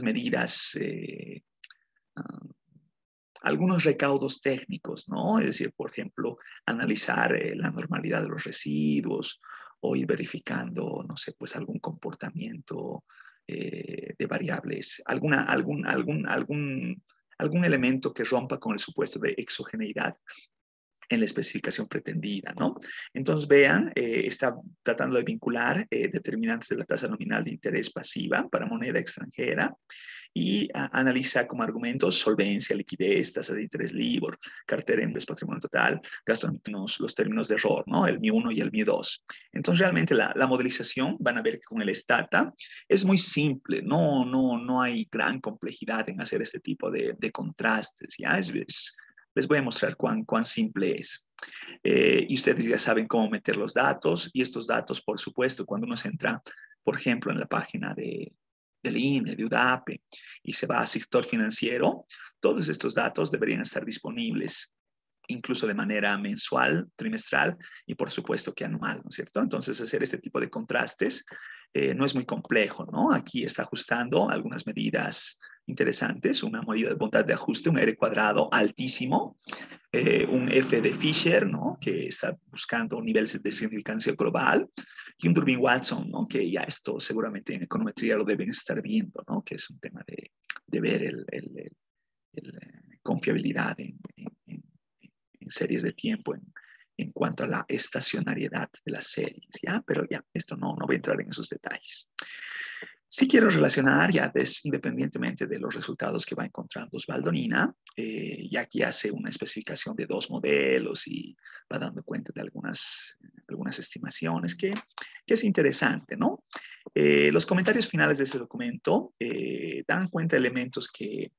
medidas, algunos recaudos técnicos, ¿no? Es decir, por ejemplo, analizar la normalidad de los residuos o ir verificando, no sé, pues algún comportamiento de variables, algún elemento que rompa con el supuesto de exogeneidad en la especificación pretendida, ¿no? Entonces, vean, está tratando de vincular determinantes de la tasa nominal de interés pasiva para moneda extranjera y analiza como argumentos solvencia, liquidez, tasa de interés LIBOR, cartera en patrimonio total, gastos, los términos de error, ¿no? El MI1 y el MI2. Entonces, realmente la modelización, van a ver que con el STATA es muy simple, no hay gran complejidad en hacer este tipo de contrastes, ¿ya? Les voy a mostrar cuán simple es. Y ustedes ya saben cómo meter los datos, y estos datos, por supuesto, cuando uno se entra, por ejemplo, en la página del INE, de UDAPE, y se va a sector financiero, todos estos datos deberían estar disponibles incluso de manera mensual, trimestral y por supuesto que anual, ¿no es cierto? Entonces hacer este tipo de contrastes no es muy complejo, ¿no? Aquí está ajustando algunas medidas interesantes, una medida de bondad de ajuste, un R cuadrado altísimo, un F de Fisher, ¿no? Que está buscando un nivel de significancia global, y un Durbin-Watson, ¿no? Que ya esto seguramente en econometría lo deben estar viendo, ¿no? Que es un tema de ver el confiabilidad en series de tiempo en cuanto a la estacionariedad de las series, ¿ya? Pero ya, esto no voy a entrar en esos detalles. Sí quiero relacionar, ya independientemente de los resultados que va encontrando Osvaldo Nina, ya que hace una especificación de 2 modelos y va dando cuenta de algunas estimaciones que es interesante, ¿no? Los comentarios finales de este documento dan cuenta de elementos que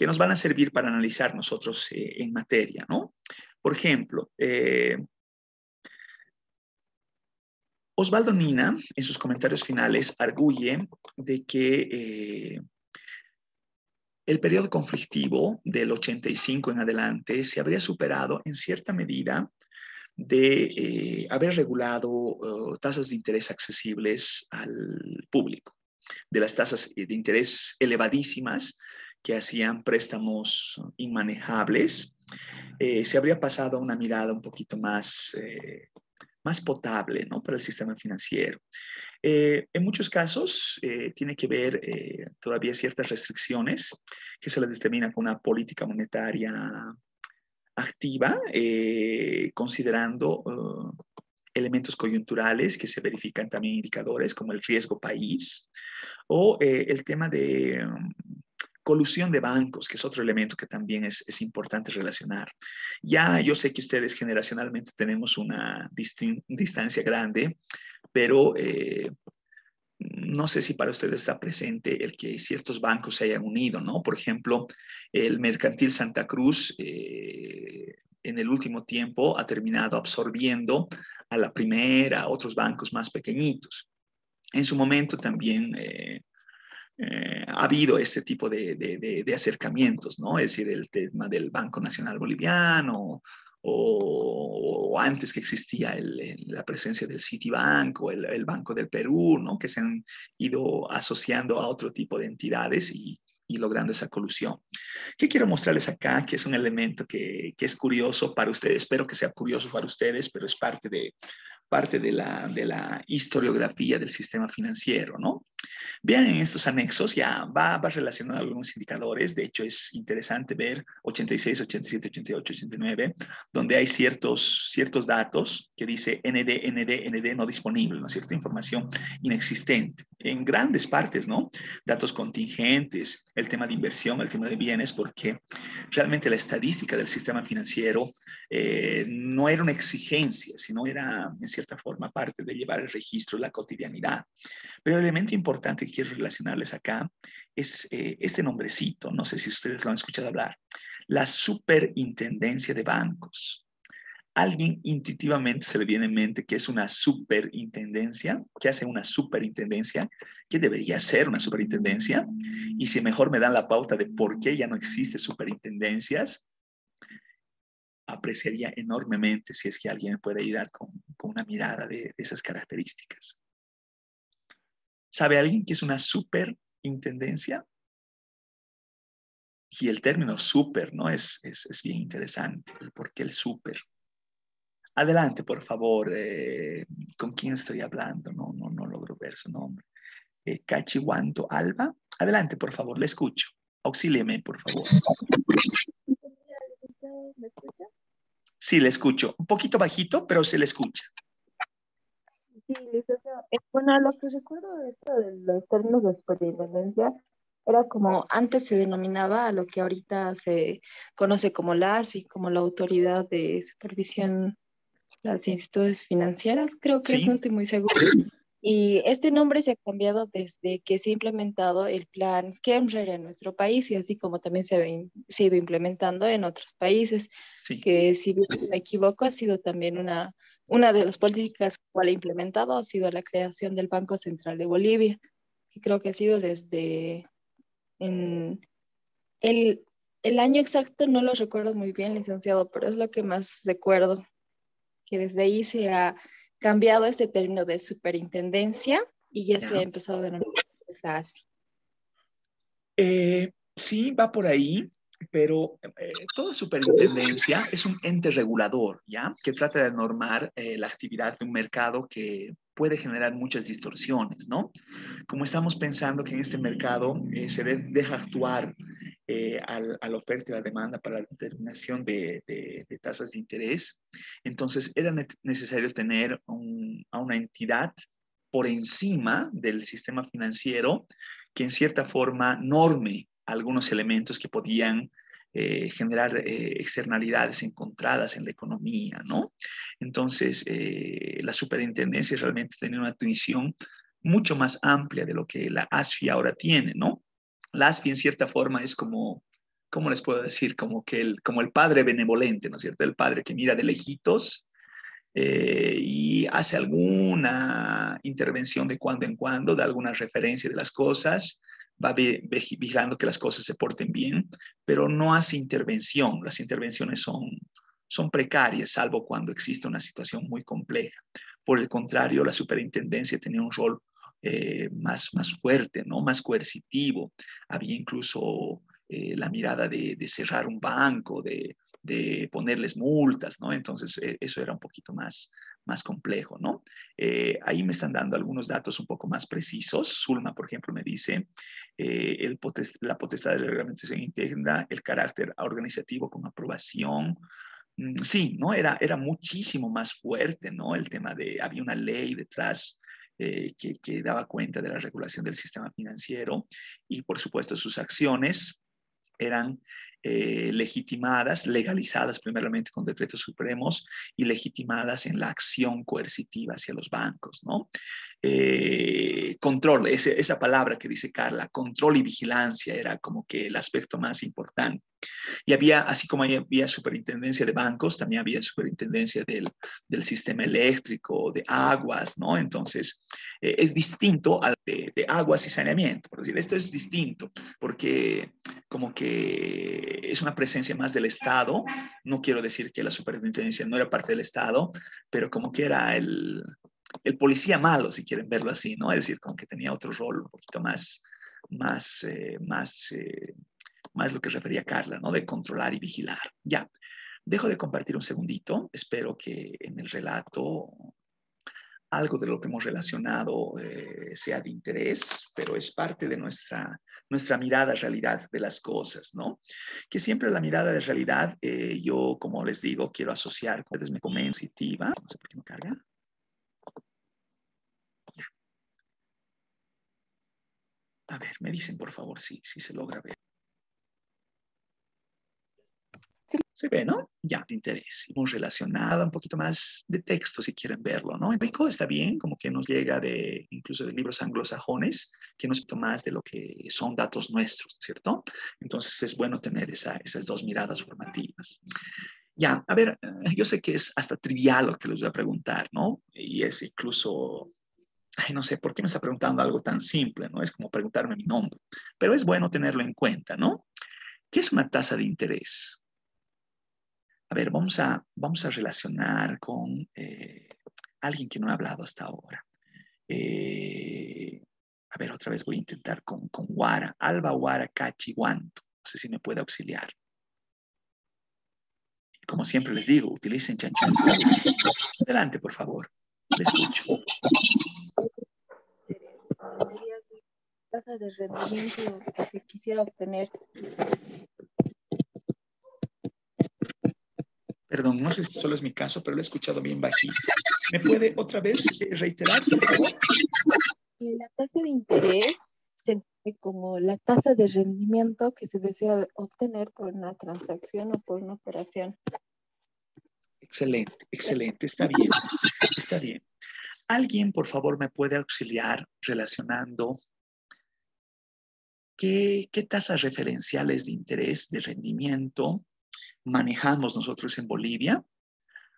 nos van a servir para analizar nosotros en materia, ¿no? Por ejemplo, Osvaldo Nina, en sus comentarios finales, arguye de que el periodo conflictivo del 85 en adelante se habría superado en cierta medida de haber regulado tasas de interés accesibles al público, de las tasas de interés elevadísimas que hacían préstamos inmanejables. Se habría pasado a una mirada un poquito más potable, ¿no? Para el sistema financiero. En muchos casos tiene que ver todavía ciertas restricciones que se les determina con una política monetaria activa, considerando elementos coyunturales que se verifican también indicadores como el riesgo país o el tema de colusión de bancos, que es otro elemento que también es importante relacionar. Ya yo sé que ustedes generacionalmente tenemos una distancia grande, pero no sé si para ustedes está presente el que ciertos bancos se hayan unido, ¿no? Por ejemplo, el Mercantil Santa Cruz en el último tiempo ha terminado absorbiendo a la Primera, a otros bancos más pequeños. En su momento también ha habido este tipo de acercamientos, ¿no? Es decir, el tema del Banco Nacional Boliviano o antes que existía la presencia del Citibank o el Banco del Perú, ¿no? Que se han ido asociando a otro tipo de entidades y logrando esa colusión. ¿Qué quiero mostrarles acá? Que es un elemento que es curioso para ustedes, espero que sea curioso para ustedes, pero es parte de la historiografía del sistema financiero, ¿no? Vean en estos anexos, ya va relacionado a algunos indicadores. De hecho, es interesante ver 86, 87, 88, 89, donde hay ciertos datos que dice ND no disponible, ¿no es cierto? Información inexistente. En grandes partes, ¿no? Datos contingentes, el tema de inversión, el tema de bienes, porque realmente la estadística del sistema financiero no era una exigencia, sino era, en cierta forma, parte de llevar el registro de la cotidianidad. Pero el elemento importante que quiero relacionarles acá es este nombrecito, no sé si ustedes lo han escuchado hablar, la superintendencia de bancos. ¿Alguien intuitivamente se le viene en mente que es una superintendencia? ¿Qué hace una superintendencia? ¿Qué debería ser una superintendencia? Y si mejor me dan la pauta de por qué ya no existen superintendencias, apreciaría enormemente si es que alguien me puede ayudar con una mirada de esas características. ¿Sabe alguien qué es una superintendencia? Y el término super, ¿no? Es bien interesante. ¿Por qué el super? Adelante, por favor. ¿Con quién estoy hablando? No logro ver su nombre. Cachiwanto Alba. Adelante, por favor. Le escucho. Auxílieme, por favor. ¿Me escucha? Sí, le escucho. Un poquito bajito, pero se le escucha. Sí, licenciado. Bueno, lo que recuerdo de esto de los términos de superintendencia era como antes se denominaba a lo que ahorita se conoce como la ASFI, como la Autoridad de Supervisión de las Instituciones Financieras, creo que es, no Sí, estoy muy segura. Y este nombre se ha cambiado desde que se ha implementado el plan Kemrer en nuestro país y así como también se ha ido implementando en otros países, Sí. que si bien no me equivoco ha sido también una de las políticas que ha implementado ha sido la creación del Banco Central de Bolivia, que creo que ha sido desde en el, el año exacto no lo recuerdo muy bien, licenciado, pero es lo que más recuerdo, que desde ahí se ha cambiado este término de superintendencia y ya se ha empezado a denominar la ASFI. Sí, va por ahí, pero toda superintendencia es un ente regulador, ¿ya? Que trata de normar la actividad de un mercado que puede generar muchas distorsiones, ¿no? Como estamos pensando que en este mercado se deja actuar a la oferta y la demanda para la determinación de tasas de interés, entonces era necesario tener a una entidad por encima del sistema financiero que en cierta forma norme algunos elementos que podían generar externalidades encontradas en la economía, ¿no? Entonces, la superintendencia realmente tenía una atención mucho más amplia de lo que la ASFI ahora tiene, ¿no? La ASFI en cierta forma es como, ¿cómo les puedo decir? Como el padre benevolente, ¿no es cierto? El padre que mira de lejitos y hace alguna intervención de cuando en cuando, da alguna referencia de las cosas, va vigilando que las cosas se porten bien, pero no hace intervención. Las intervenciones son precarias, salvo cuando existe una situación muy compleja. Por el contrario, la superintendencia tenía un rol más fuerte, ¿no? Más coercitivo. Había incluso la mirada de cerrar un banco, de ponerles multas, ¿no? Entonces, eso era un poquito más complejo, ¿no? Ahí me están dando algunos datos un poco más precisos. Zulma, por ejemplo, me dice la potestad de la reglamentación interna, el carácter organizativo con aprobación. Sí, ¿no? Era muchísimo más fuerte, ¿no? El tema había una ley detrás que daba cuenta de la regulación del sistema financiero y, por supuesto, sus acciones eran legitimadas, legalizadas primeramente con decretos supremos y legitimadas en la acción coercitiva hacia los bancos, ¿no? Control, esa palabra que dice Carla, control y vigilancia era como que el aspecto más importante. Y había, así como había superintendencia de bancos, también había superintendencia del sistema eléctrico, de aguas, ¿no? Entonces, es distinto al de aguas y saneamiento, por decir, esto es distinto, porque como que es una presencia más del Estado. No quiero decir que la superintendencia no era parte del Estado, pero como que era el policía malo, si quieren verlo así, ¿no? Es decir, como que tenía otro rol un poquito más lo que refería Carla, ¿no? De controlar y vigilar. Ya, dejo de compartir un segundito. Espero que en el relato algo de lo que hemos relacionado sea de interés, pero es parte de nuestra mirada realidad de las cosas, ¿no? Que siempre la mirada de realidad, yo, como les digo, quiero asociar, ustedes me comentan positiva, no sé por qué no carga. Ya. A ver, me dicen por favor si se logra ver. Se ve, ¿no? Ya, de interés. Hemos relacionado un poquito más de texto, si quieren verlo, ¿no? En rico está bien, como que nos llega incluso de libros anglosajones, que nos toma más de lo que son datos nuestros, ¿cierto? Entonces es bueno tener esas dos miradas formativas. Ya, a ver, yo sé que es hasta trivial lo que les voy a preguntar, ¿no? Y es incluso, ay, no sé, ¿por qué me está preguntando algo tan simple, ¿no? Es como preguntarme mi nombre, pero es bueno tenerlo en cuenta, ¿no? ¿Qué es una tasa de interés? A ver, vamos a relacionar con alguien que no ha hablado hasta ahora. A ver, otra vez voy a intentar con Guara. Alba Guara Cachi Guanto. No sé si me puede auxiliar. Como siempre les digo, utilicen chanchón. Adelante, por favor. Le escucho. Tasa de rendimiento que se quisiera obtener. Perdón, no sé si solo es mi caso, pero lo he escuchado bien bajito. ¿Me puede otra vez reiterar, por favor? La tasa de interés se entiende como la tasa de rendimiento que se desea obtener por una transacción o por una operación. Excelente, excelente. Está bien, está bien. ¿Alguien, por favor, me puede auxiliar relacionando qué tasas referenciales de interés, de rendimiento manejamos nosotros en Bolivia?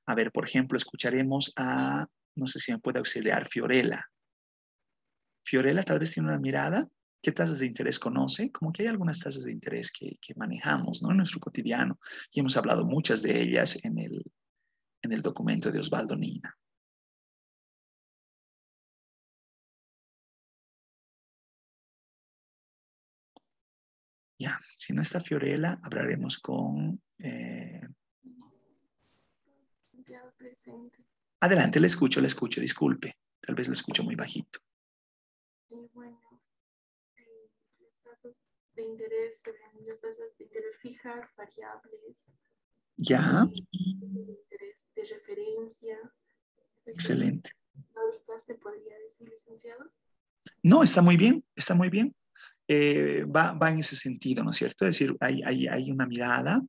A ver, por ejemplo, escucharemos a, no sé si me puede auxiliar, Fiorella. Fiorella tal vez tiene una mirada. ¿Qué tasas de interés conoce? Como que hay algunas tasas de interés que manejamos, ¿no? En nuestro cotidiano. Y hemos hablado muchas de ellas en el documento de Osvaldo Nina. Ya, si no está Fiorella, hablaremos con... Adelante, le escucho, disculpe. Tal vez le escucho muy bajito. Bueno, las tasas de interés, las tasas de interés fijas, variables. Ya. De interés de referencia. Excelente. ¿Ahorita se podría decir, licenciado? No, está muy bien, está muy bien. Va en ese sentido, ¿no es cierto? Es decir, hay una mirada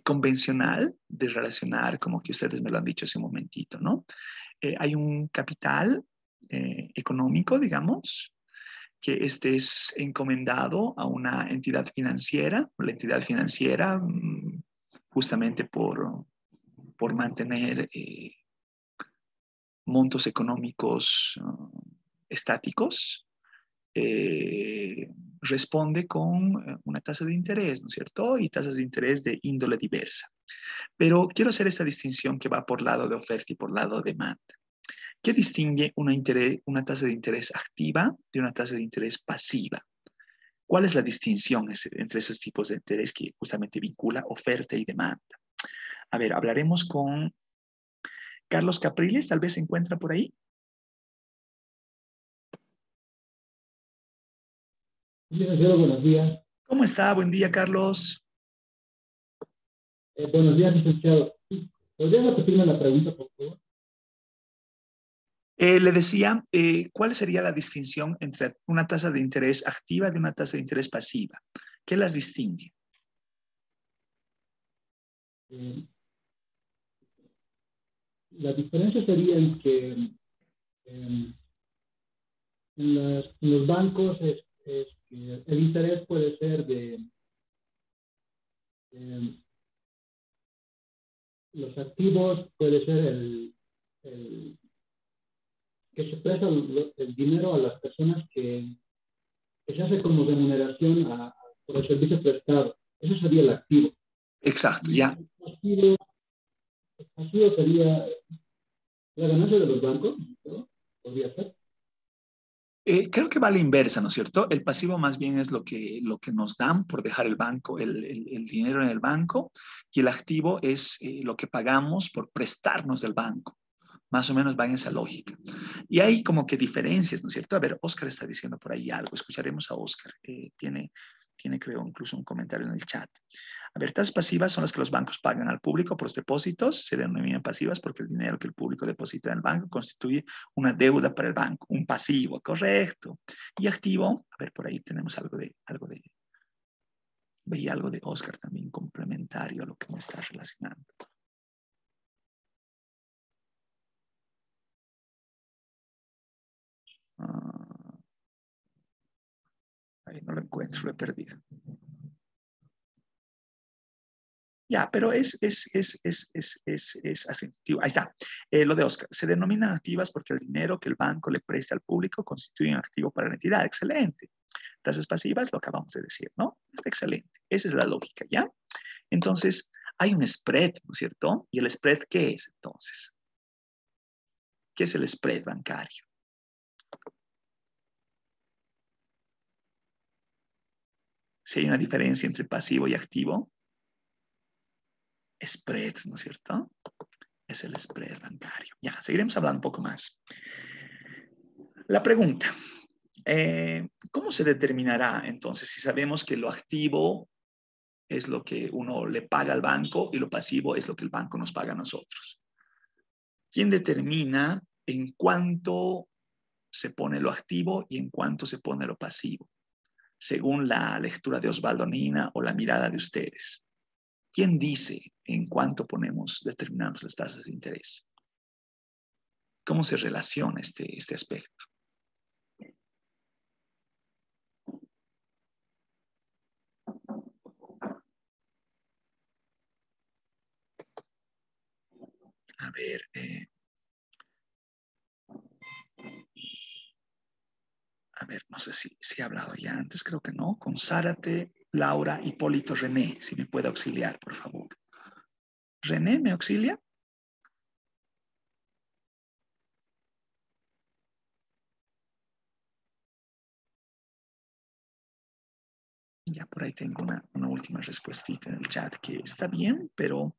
convencional de relacionar, como que ustedes me lo han dicho hace un momentito, ¿no? Hay un capital económico, digamos, que este es encomendado a una entidad financiera, la entidad financiera justamente por mantener montos económicos estáticos, responde con una tasa de interés, ¿no es cierto? Y tasas de interés de índole diversa. Pero quiero hacer esta distinción que va por lado de oferta y por lado de demanda. ¿Qué distingue una tasa de interés activa de una tasa de interés pasiva? ¿Cuál es la distinción entre esos tipos de interés que justamente vincula oferta y demanda? A ver, hablaremos con Carlos Capriles, tal vez se encuentra por ahí. Licenciado, buenos días. ¿Cómo está? Buen día, Carlos. Buenos días, licenciado. ¿Podría repetirme la pregunta, por favor? Le decía, ¿cuál sería la distinción entre una tasa de interés activa y una tasa de interés pasiva? ¿Qué las distingue? La diferencia sería en que en los bancos es que el interés puede ser de los activos, puede ser el que se presta el dinero a las personas que se hace como remuneración por el servicio prestado. Eso sería el activo. Exacto, ya. El pasivo sería la ganancia de los bancos, ¿no? Podría ser. Creo que va a la inversa, ¿no es cierto? El pasivo más bien es lo que nos dan por dejar el banco, el dinero en el banco, y el activo es lo que pagamos por prestarnos del banco. Más o menos va en esa lógica. Y hay como que diferencias, ¿no es cierto? A ver, Oscar está diciendo por ahí algo. Escucharemos a Oscar. Tiene, creo, incluso un comentario en el chat. A ver, tasas pasivas son las que los bancos pagan al público por los depósitos. Se denominan pasivas porque el dinero que el público deposita en el banco constituye una deuda para el banco, un pasivo, correcto. Y activo, a ver, por ahí tenemos veía algo de Oscar también complementario a lo que me está relacionando. Ahí no lo encuentro, lo he perdido. Ya, pero es afectivo. Ahí está. Lo de Oscar. Se denominan activas porque el dinero que el banco le presta al público constituye un activo para la entidad. Excelente. Tasas pasivas, lo acabamos de decir, ¿no? Está excelente. Esa es la lógica, ¿ya? Entonces, hay un spread, ¿no es cierto? ¿Y el spread qué es, entonces? ¿Qué es el spread bancario? Si hay una diferencia entre pasivo y activo, spread, ¿no es cierto? Es el spread bancario. Ya, seguiremos hablando un poco más. La pregunta, ¿cómo se determinará entonces si sabemos que lo activo es lo que uno le paga al banco y lo pasivo es lo que el banco nos paga a nosotros? ¿Quién determina en cuánto se pone lo activo y en cuánto se pone lo pasivo? Según la lectura de Osvaldo Nina o la mirada de ustedes. ¿Quién dice en cuánto determinamos las tasas de interés? ¿Cómo se relaciona este aspecto? A ver, no sé si he hablado ya antes, creo que no. Con Zárate, Laura, Hipólito, René, si me puede auxiliar, por favor. ¿René me auxilia? Ya por ahí tengo una última respuestita en el chat que está bien, pero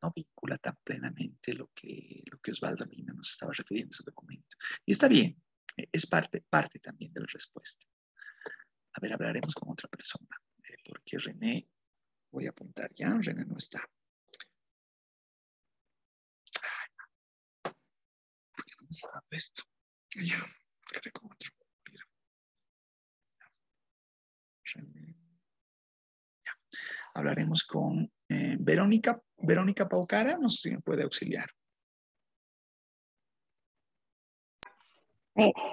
no vincula tan plenamente lo que Osvaldo Mina nos estaba refiriendo en su documento. Y está bien, es parte también de la respuesta. A ver, hablaremos con otra persona, porque René, voy a apuntar ya, René no está. ¿Por qué no me estaba puesto? Ya, quedé con otro. Mira. René. Ya. Hablaremos con Verónica Paucara, no sé si me puede auxiliar.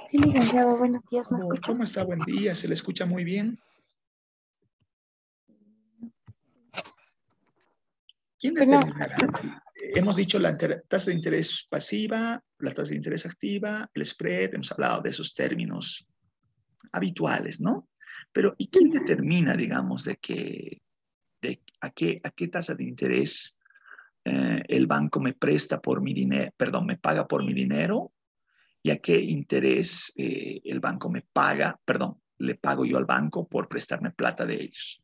Sí, licenciado, buenos días, ¿me escucha? ¿Cómo está? Buen día, se le escucha muy bien. ¿Quién determinará? Hemos dicho la tasa de interés pasiva, la tasa de interés activa, el spread, hemos hablado de esos términos habituales, ¿no? Pero ¿y quién determina, digamos, a qué tasa de interés el banco me presta por mi dinero, perdón, me paga por mi dinero y a qué interés el banco me paga, perdón, le pago yo al banco por prestarme plata de ellos?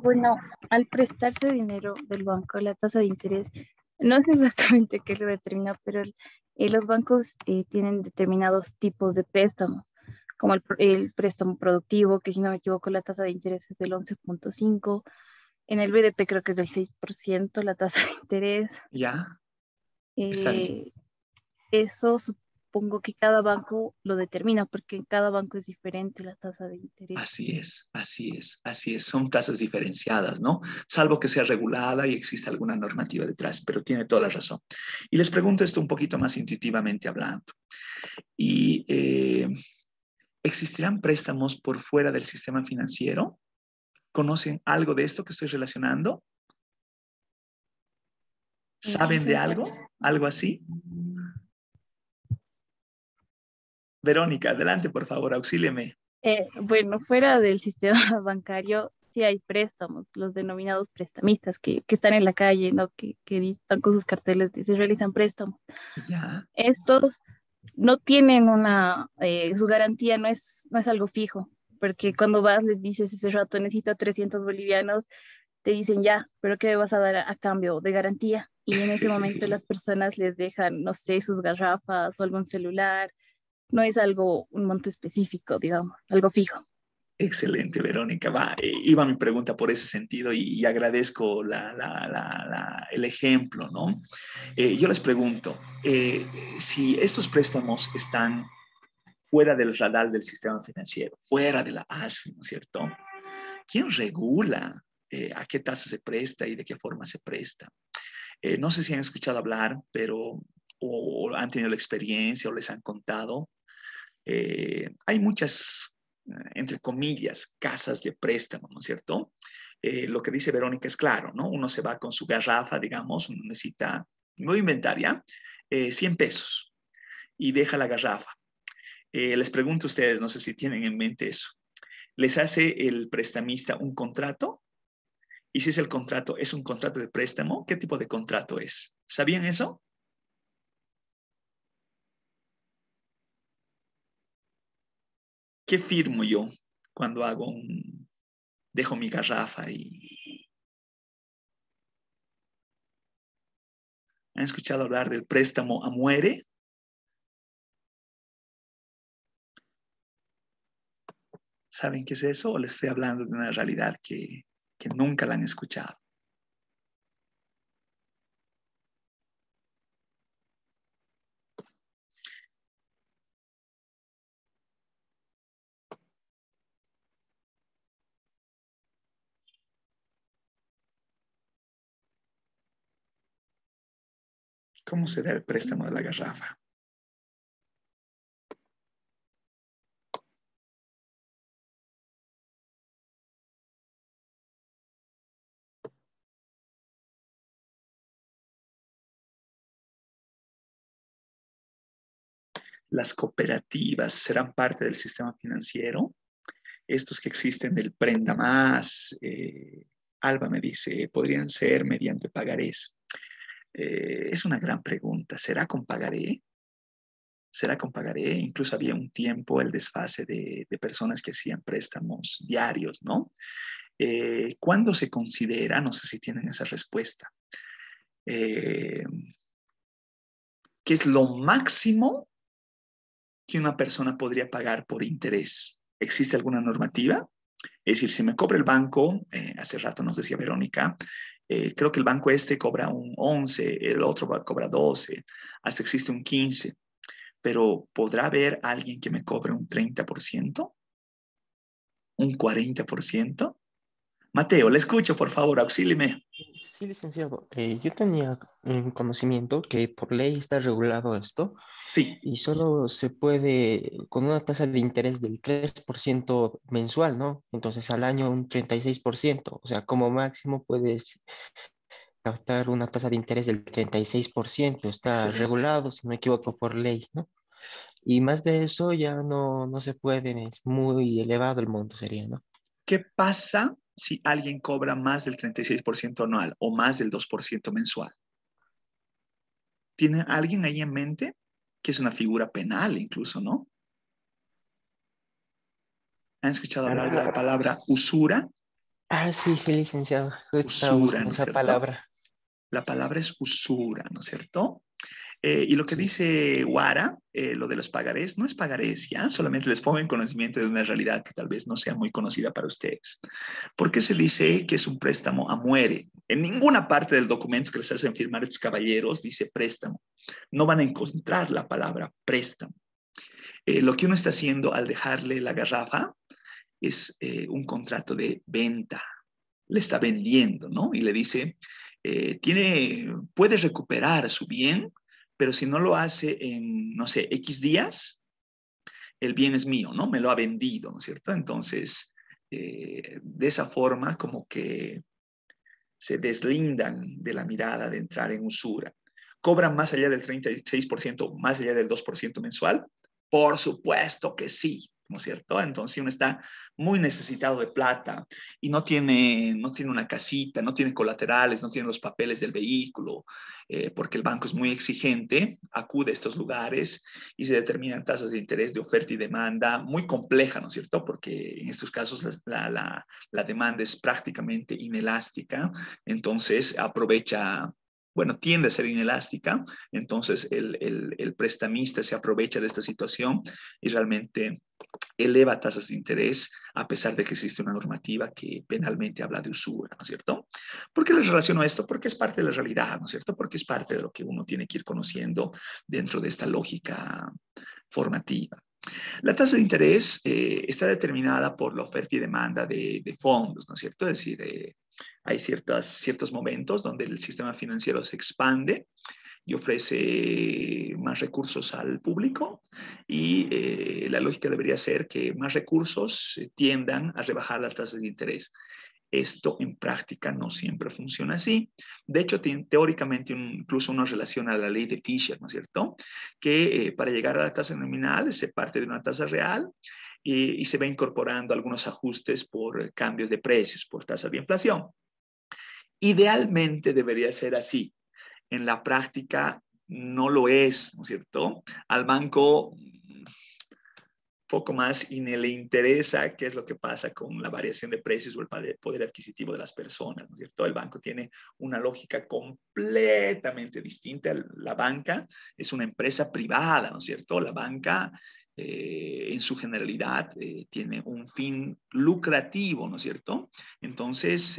Bueno, al prestarse dinero del banco, la tasa de interés, no sé exactamente qué lo determina, pero los bancos tienen determinados tipos de préstamos, como el préstamo productivo, que si no me equivoco la tasa de interés es del 11.5, en el BDP creo que es del 6% la tasa de interés. Ya, está bien. Eso supongo que cada banco lo determina, porque en cada banco es diferente la tasa de interés. Así es. Son tasas diferenciadas, ¿no? Salvo que sea regulada y exista alguna normativa detrás, pero tiene toda la razón. Y les pregunto esto un poquito más intuitivamente hablando. ¿Y existirán préstamos por fuera del sistema financiero? ¿Conocen algo de esto que estoy relacionando? ¿Saben de algo? ¿Algo así? Verónica, adelante, por favor, auxílieme. Bueno, fuera del sistema bancario sí hay préstamos, los denominados prestamistas que están en la calle, ¿no? Que están con sus carteles de se realizan préstamos. Ya. Estos no tienen su garantía no es algo fijo, porque cuando vas les dices ese rato necesito 300 bolivianos, te dicen ya, pero ¿qué me vas a dar a cambio de garantía? Y en ese momento las personas les dejan, no sé, sus garrafas o algún celular. No es un monto específico, digamos, algo fijo. Excelente, Verónica. Iba mi pregunta por ese sentido y agradezco el ejemplo, ¿no? Yo les pregunto, si estos préstamos están fuera del radar del sistema financiero, fuera de la ASFI, ¿no es cierto? ¿Quién regula a qué tasa se presta y de qué forma se presta? No sé si han escuchado hablar, pero o han tenido la experiencia o les han contado. Hay muchas, entre comillas, casas de préstamo, ¿no es cierto? Lo que dice Verónica es claro, ¿no? Uno se va con su garrafa, digamos, uno necesita, me voy a inventar ya, 100 pesos y deja la garrafa. Les pregunto a ustedes, no sé si tienen en mente eso. ¿Les hace el prestamista un contrato? Y si es el contrato, ¿es un contrato de préstamo? ¿Qué tipo de contrato es? ¿Sabían eso? ¿Qué firmo yo cuando dejo mi garrafa y... ¿Han escuchado hablar del préstamo a muere? ¿Saben qué es eso? ¿O les estoy hablando de una realidad que nunca la han escuchado? ¿Cómo se da el préstamo de la garrafa? Las cooperativas serán parte del sistema financiero. Estos que existen del Prenda Más, Alba me dice, podrían ser mediante pagarés. Es una gran pregunta. ¿Será con pagaré? ¿Será con pagaré? Incluso había un tiempo el desfase de personas que hacían préstamos diarios, ¿no? ¿Cuándo se considera? No sé si tienen esa respuesta. ¿Qué es lo máximo que una persona podría pagar por interés? ¿Existe alguna normativa? Es decir, si me cobra el banco, hace rato nos decía Verónica, creo que el banco este cobra un 11, el otro cobra 12, hasta existe un 15, pero ¿podrá haber alguien que me cobre un 30%? ¿Un 40%? Mateo, le escucho, por favor, auxílieme. Sí, licenciado. Yo tenía conocimiento que por ley está regulado esto Sí. y solo se puede con una tasa de interés del 3% mensual, ¿no? Entonces al año un 36%. O sea, como máximo puedes captar una tasa de interés del 36%. Está Excelente. regulado, si no me equivoco, por ley, ¿no? Y más de eso ya no se puede, es muy elevado el monto sería, ¿no? ¿Qué pasa si alguien cobra más del 36% anual o más del 2% mensual? ¿Tiene alguien ahí en mente? Que es una figura penal incluso, ¿no? ¿Han escuchado hablar de la palabra usura? Ah, sí, sí, licenciado. Justo estaba Usura, buscando ¿no es esa cierto? palabra. La palabra es usura, ¿no es cierto? Y lo que Sí. dice Guara, lo de los pagarés, no es pagarés, ¿ya? Solamente les pongo en conocimiento de una realidad que tal vez no sea muy conocida para ustedes. ¿Por qué se dice que es un préstamo a muere? En ninguna parte del documento que les hacen firmar estos caballeros dice préstamo. No van a encontrar la palabra préstamo. Lo que uno está haciendo al dejarle la garrafa es un contrato de venta. Le está vendiendo, ¿no? Y le dice, puede recuperar su bien, pero si no lo hace en, no sé, X días, el bien es mío, ¿no? Me lo ha vendido, ¿no es cierto? Entonces, de esa forma, como que se deslindan de la mirada de entrar en usura. ¿Cobran más allá del 36%, más allá del 2% mensual? Por supuesto que sí, ¿no es cierto? Entonces uno está muy necesitado de plata y no tiene una casita, no tiene colaterales, no tiene los papeles del vehículo, porque el banco es muy exigente, acude a estos lugares y se determinan tasas de interés de oferta y demanda muy compleja, ¿no es cierto? Porque en estos casos la demanda es prácticamente inelástica, entonces aprovecha, bueno, tiende a ser inelástica, entonces el prestamista se aprovecha de esta situación y realmente eleva tasas de interés a pesar de que existe una normativa que penalmente habla de usura, ¿no es cierto? ¿Por qué les relaciono esto? Porque es parte de la realidad, ¿no es cierto? Porque es parte de lo que uno tiene que ir conociendo dentro de esta lógica formativa. La tasa de interés está determinada por la oferta y demanda de fondos, ¿no es cierto? Es decir, hay ciertos momentos donde el sistema financiero se expande y ofrece más recursos al público y la lógica debería ser que más recursos tiendan a rebajar las tasas de interés. Esto en práctica no siempre funciona así. De hecho, teóricamente incluso uno relaciona a la ley de Fisher, ¿no es cierto? Que para llegar a la tasa nominal se parte de una tasa real y se va incorporando algunos ajustes por cambios de precios, por tasas de inflación. Idealmente debería ser así. En la práctica no lo es, ¿no es cierto? Al banco poco más y ni le interesa qué es lo que pasa con la variación de precios o el poder adquisitivo de las personas, ¿no es cierto? El banco tiene una lógica completamente distinta. La banca es una empresa privada, ¿no es cierto? La banca en su generalidad tiene un fin lucrativo, ¿no es cierto? Entonces,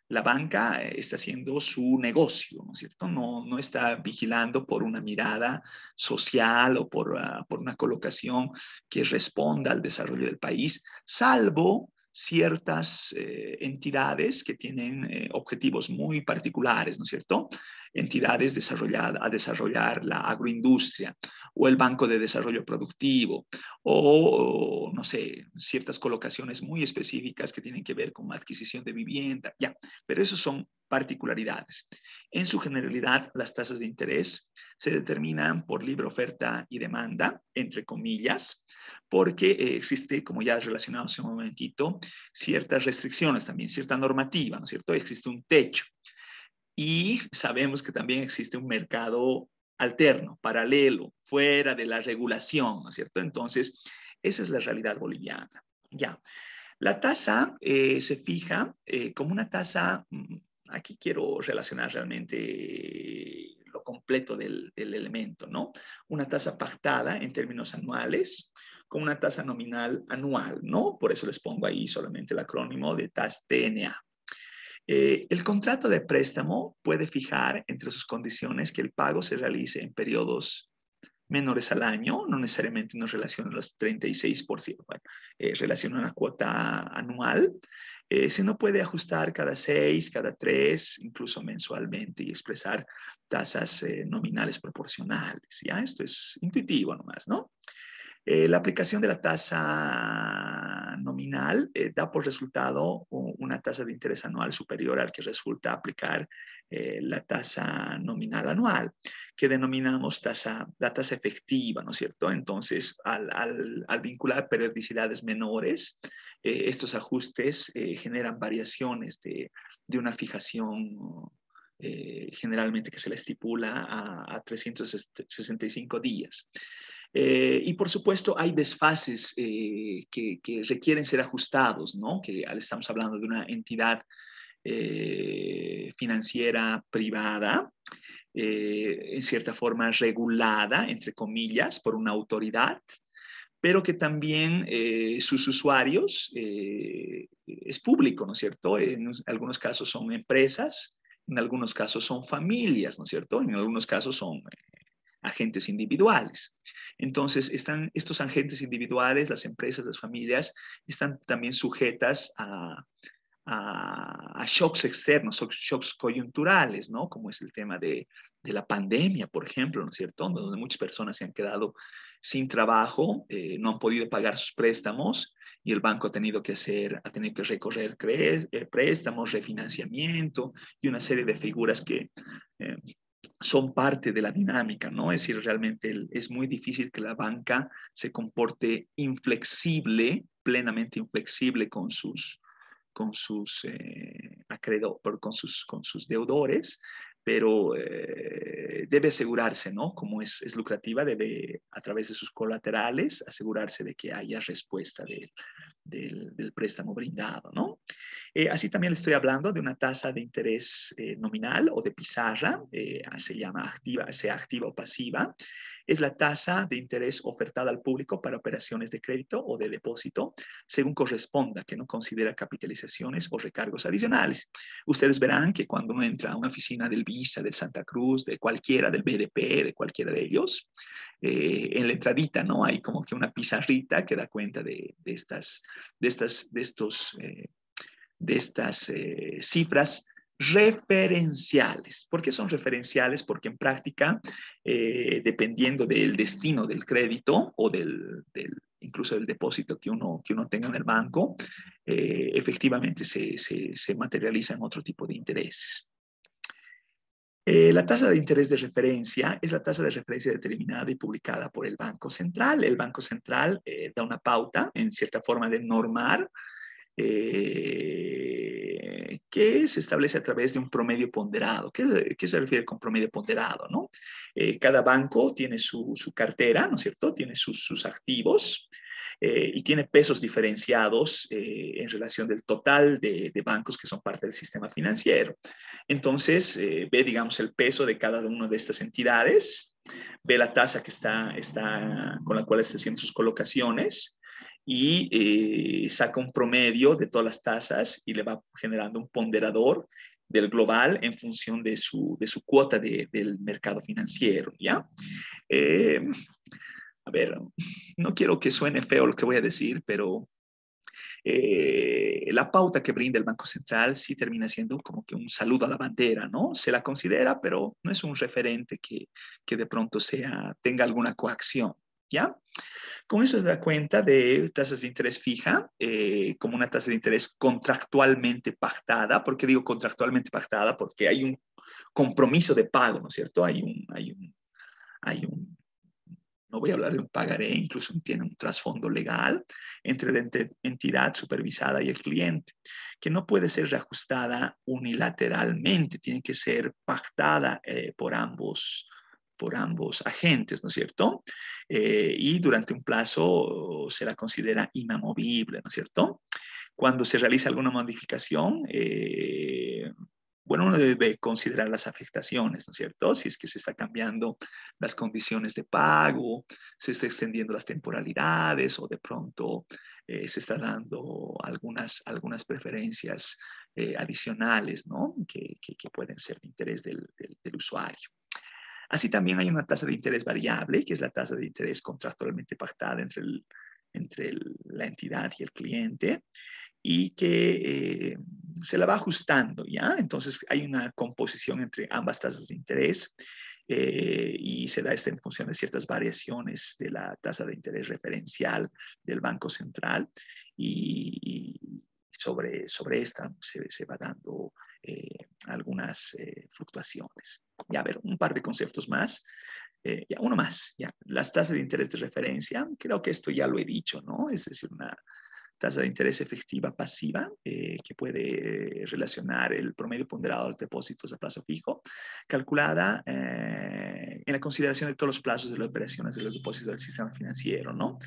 la banca está haciendo su negocio, ¿no es cierto? No está vigilando por una mirada social o por una colocación que responda al desarrollo del país, salvo ciertas entidades que tienen objetivos muy particulares, ¿no es cierto? entidades a desarrollar la agroindustria, o el Banco de Desarrollo Productivo, o no sé, ciertas colocaciones muy específicas que tienen que ver con adquisición de vivienda, ya, pero eso son particularidades. En su generalidad, las tasas de interés se determinan por libre oferta y demanda, entre comillas, porque existe, como ya relacionamos en un momentito, ciertas restricciones también, cierta normativa, ¿no es cierto? Existe un techo. Y sabemos que también existe un mercado alterno, paralelo, fuera de la regulación, ¿no es cierto? Entonces, esa es la realidad boliviana. Ya. La tasa se fija como una tasa, aquí quiero relacionar realmente lo completo del elemento, ¿no? Una tasa pactada en términos anuales con una tasa nominal anual, ¿no? Por eso les pongo ahí solamente el acrónimo de TAS-TNA. El contrato de préstamo puede fijar entre sus condiciones que el pago se realice en periodos menores al año, no necesariamente nos relaciona los 36%, bueno, relaciona una cuota anual, sino puede ajustar cada 6, cada 3, incluso mensualmente y expresar tasas nominales proporcionales, ¿ya? Esto es intuitivo nomás, ¿no? La aplicación de la tasa nominal da por resultado una tasa de interés anual superior al que resulta aplicar la tasa nominal anual, que denominamos la tasa efectiva, ¿no es cierto? Entonces, al vincular periodicidades menores, estos ajustes generan variaciones de una fijación generalmente que se le estipula a 365 días. Y por supuesto hay desfases que requieren ser ajustados, ¿no? Que estamos hablando de una entidad financiera privada, en cierta forma regulada, entre comillas, por una autoridad, pero que también sus usuarios es público, ¿no es cierto? En algunos casos son empresas, en algunos casos son familias, ¿no es cierto? En algunos casos son agentes individuales. Entonces, estos agentes individuales, las empresas, las familias, están también sujetas a shocks externos, shocks coyunturales, ¿no? Como es el tema de la pandemia, por ejemplo, ¿no es cierto? Donde muchas personas se han quedado sin trabajo, no han podido pagar sus préstamos y el banco ha tenido que recorrer préstamos, refinanciamiento y una serie de figuras que son parte de la dinámica, ¿no? Es decir, realmente es muy difícil que la banca se comporte inflexible, plenamente inflexible con sus deudores, pero debe asegurarse, ¿no? Como es lucrativa, debe a través de sus colaterales asegurarse de que haya respuesta del préstamo brindado, ¿no? Así también le estoy hablando de una tasa de interés nominal o de pizarra, se llama activa, sea activa o pasiva. Es la tasa de interés ofertada al público para operaciones de crédito o de depósito, según corresponda, que no considera capitalizaciones o recargos adicionales. Ustedes verán que cuando uno entra a una oficina del Visa, del Santa Cruz, de cualquiera, del BDP, de cualquiera de ellos, en la entradita, ¿no? Hay como que una pizarrita que da cuenta de estas cifras referenciales. ¿Por qué son referenciales? Porque en práctica, dependiendo del destino del crédito o incluso del depósito que uno tenga en el banco, efectivamente se materializan otro tipo de intereses. La tasa de interés de referencia es la tasa de referencia determinada y publicada por el Banco Central. El Banco Central da una pauta, en cierta forma, de normar que se establece a través de un promedio ponderado. ¿Qué se refiere con promedio ponderado, no? Cada banco tiene su cartera, ¿no es cierto? Tiene sus activos y tiene pesos diferenciados en relación del total de bancos que son parte del sistema financiero. Entonces, ve, digamos, el peso de cada una de estas entidades, ve la tasa que con la cual está haciendo sus colocaciones, y saca un promedio de todas las tasas y le va generando un ponderador del global en función de su cuota del mercado financiero, ¿ya? A ver, no quiero que suene feo lo que voy a decir, pero la pauta que brinda el Banco Central sí termina siendo como que un saludo a la bandera, ¿no? Se la considera, pero no es un referente que de pronto tenga alguna coacción, ¿ya? Con eso se da cuenta de tasas de interés fija como una tasa de interés contractualmente pactada. ¿Por qué digo contractualmente pactada? Porque hay un compromiso de pago, ¿no es cierto? No voy a hablar de un pagaré, incluso tiene un trasfondo legal entre la entidad supervisada y el cliente, que no puede ser reajustada unilateralmente, tiene que ser pactada por ambos agentes, ¿no es cierto? Y durante un plazo se la considera inamovible, ¿no es cierto? Cuando se realiza alguna modificación, bueno, uno debe considerar las afectaciones, ¿no es cierto? Si es que se está cambiando las condiciones de pago, se está extendiendo las temporalidades o de pronto se está dando algunas preferencias adicionales, ¿no? Que pueden ser de interés del usuario. Así también hay una tasa de interés variable, que es la tasa de interés contractualmente pactada entre la entidad y el cliente, y que se la va ajustando, ¿ya? Entonces hay una composición entre ambas tasas de interés y se da esta en función de ciertas variaciones de la tasa de interés referencial del Banco Central y sobre esta se va dando algunas fluctuaciones. Ya, a ver, un par de conceptos más. Ya, uno más, ya. Las tasas de interés de referencia, creo que esto ya lo he dicho, ¿no? Es decir, una tasa de interés efectiva pasiva que puede relacionar el promedio ponderado de los depósitos a plazo fijo, calculada en la consideración de todos los plazos de las operaciones de los depósitos del sistema financiero, ¿no?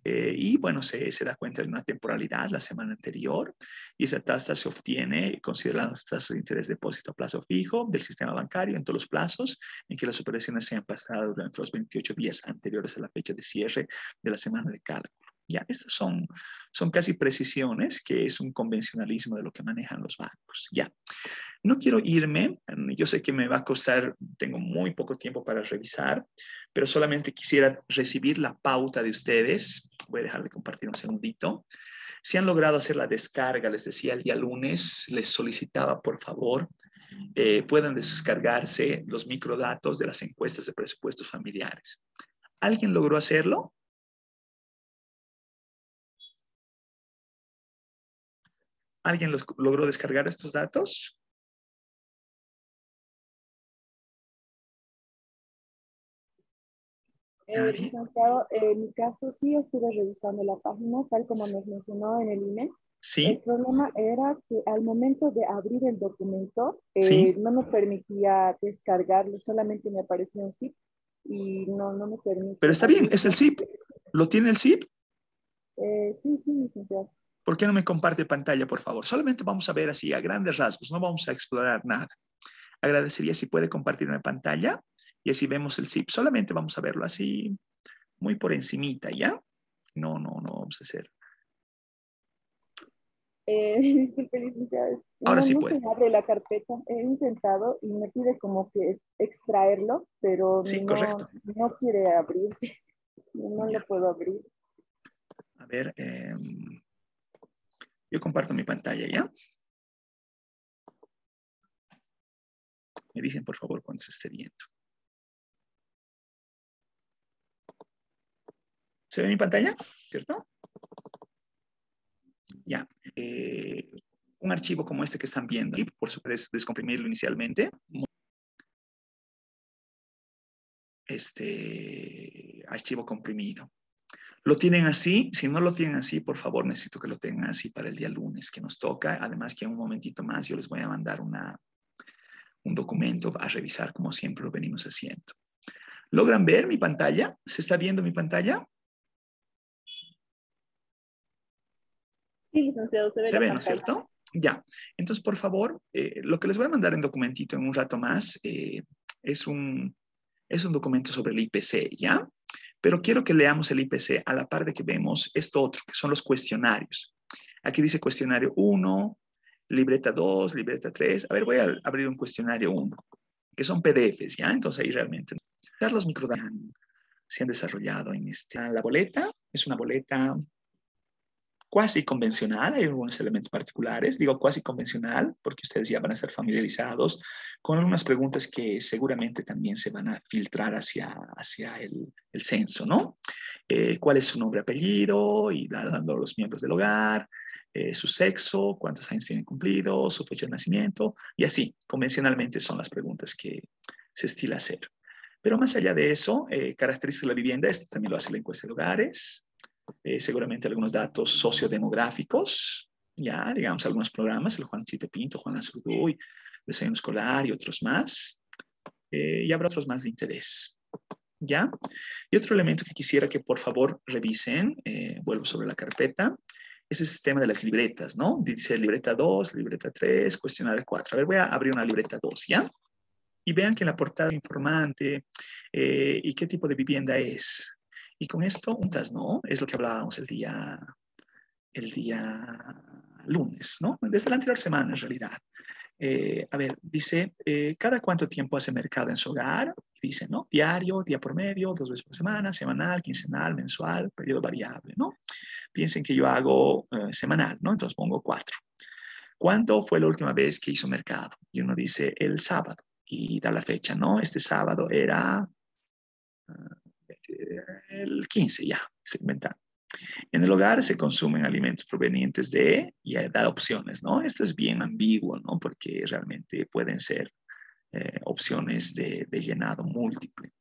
Y bueno, se da cuenta de una temporalidad la semana anterior y esa tasa se obtiene considerando las tasas de interés de depósito a plazo fijo del sistema bancario en todos los plazos en que las operaciones se han pasado durante los 28 días anteriores a la fecha de cierre de la semana de cálculo. Ya, estas son casi precisiones, que es un convencionalismo de lo que manejan los bancos. Ya, no quiero irme, yo sé que me va a costar, tengo muy poco tiempo para revisar, pero solamente quisiera recibir la pauta de ustedes. Voy a dejar de compartir un segundito. Si han logrado hacer la descarga, les decía el día lunes, les solicitaba por favor puedan descargarse los microdatos de las encuestas de presupuestos familiares. ¿Alguien logró hacerlo? ¿Alguien logró descargar estos datos? Licenciado, en mi caso sí estuve revisando la página, tal como nos mencionó en el email. Sí. El problema era que al momento de abrir el documento, ¿Sí? no me permitía descargarlo, solamente me aparecía un zip y no me permite. Pero está bien, es el zip. ¿Lo tiene el zip? Sí, licenciado. ¿Por qué no me comparte pantalla, por favor? Solamente vamos a ver así a grandes rasgos, no vamos a explorar nada. Agradecería si puede compartir una pantalla y así vemos el zip. Solamente vamos a verlo así, muy por encimita, ¿ya? No vamos a hacer. Disculpe, licenciado. Ahora sí no puede. se abre la carpeta. He intentado y me pide como que extraerlo, pero Sí, correcto. no quiere abrirse. No lo puedo abrir. A ver, yo comparto mi pantalla, ¿ya? Me dicen, por favor, cuando se esté viendo. ¿Se ve mi pantalla? ¿Cierto? Ya. Un archivo como este que están viendo, y por supuesto descomprimirlo inicialmente. Este archivo comprimido. ¿Lo tienen así? Si no lo tienen así, por favor, necesito que lo tengan así para el día lunes que nos toca. Además que en un momentito más yo les voy a mandar un documento a revisar como siempre lo venimos haciendo. ¿Logran ver mi pantalla? ¿Se está viendo mi pantalla? Sí, licenciado, se ve ¿Se la ve, pantalla. ¿no es cierto? Ya. Entonces, por favor, lo que les voy a mandar en documentito en un rato más es un documento sobre el IPC, ¿ya? Pero quiero que leamos el IPC a la par de que vemos esto otro, que son los cuestionarios. Aquí dice cuestionario 1, libreta 2, libreta 3. A ver, voy a abrir un cuestionario 1, que son PDFs, ¿ya? Entonces ahí realmente los microdatos se han desarrollado en la boleta. Es una boleta cuasi convencional, hay algunos elementos particulares, digo cuasi convencional porque ustedes ya van a estar familiarizados con algunas preguntas que seguramente también se van a filtrar hacia el censo, ¿no? ¿Cuál es su nombre, apellido? Y dando los miembros del hogar, su sexo, cuántos años tienen cumplidos, su fecha de nacimiento, y así, convencionalmente son las preguntas que se estila hacer. Pero más allá de eso, características de la vivienda, esto también lo hace la encuesta de hogares, seguramente algunos datos sociodemográficos, ya, digamos, algunos programas, el Juancito Pinto, Juan Azurduy, Desayuno Escolar y otros más, y habrá otros más de interés, ¿ya? Y otro elemento que quisiera que por favor revisen, vuelvo sobre la carpeta, es el sistema de las libretas, ¿no? Dice libreta 2, libreta 3, cuestionario 4. A ver, voy a abrir una libreta 2, ¿ya? Y vean que la portada informante y qué tipo de vivienda es. Y con esto, juntas, ¿no? Es lo que hablábamos el día lunes, ¿no? Desde la anterior semana, en realidad. A ver, dice, ¿cada cuánto tiempo hace mercado en su hogar? Dice, ¿no? Diario, día por medio, 2 veces por semana, semanal, quincenal, mensual, periodo variable, ¿no? Piensen que yo hago semanal, ¿no? Entonces pongo 4. ¿Cuándo fue la última vez que hizo mercado? Y uno dice, el sábado. Y da la fecha, ¿no? Este sábado era el 15, ya, estoy inventando. En el hogar se consumen alimentos provenientes de, y dar opciones, ¿no? Esto es bien ambiguo, ¿no? Porque realmente pueden ser opciones de llenado múltiple.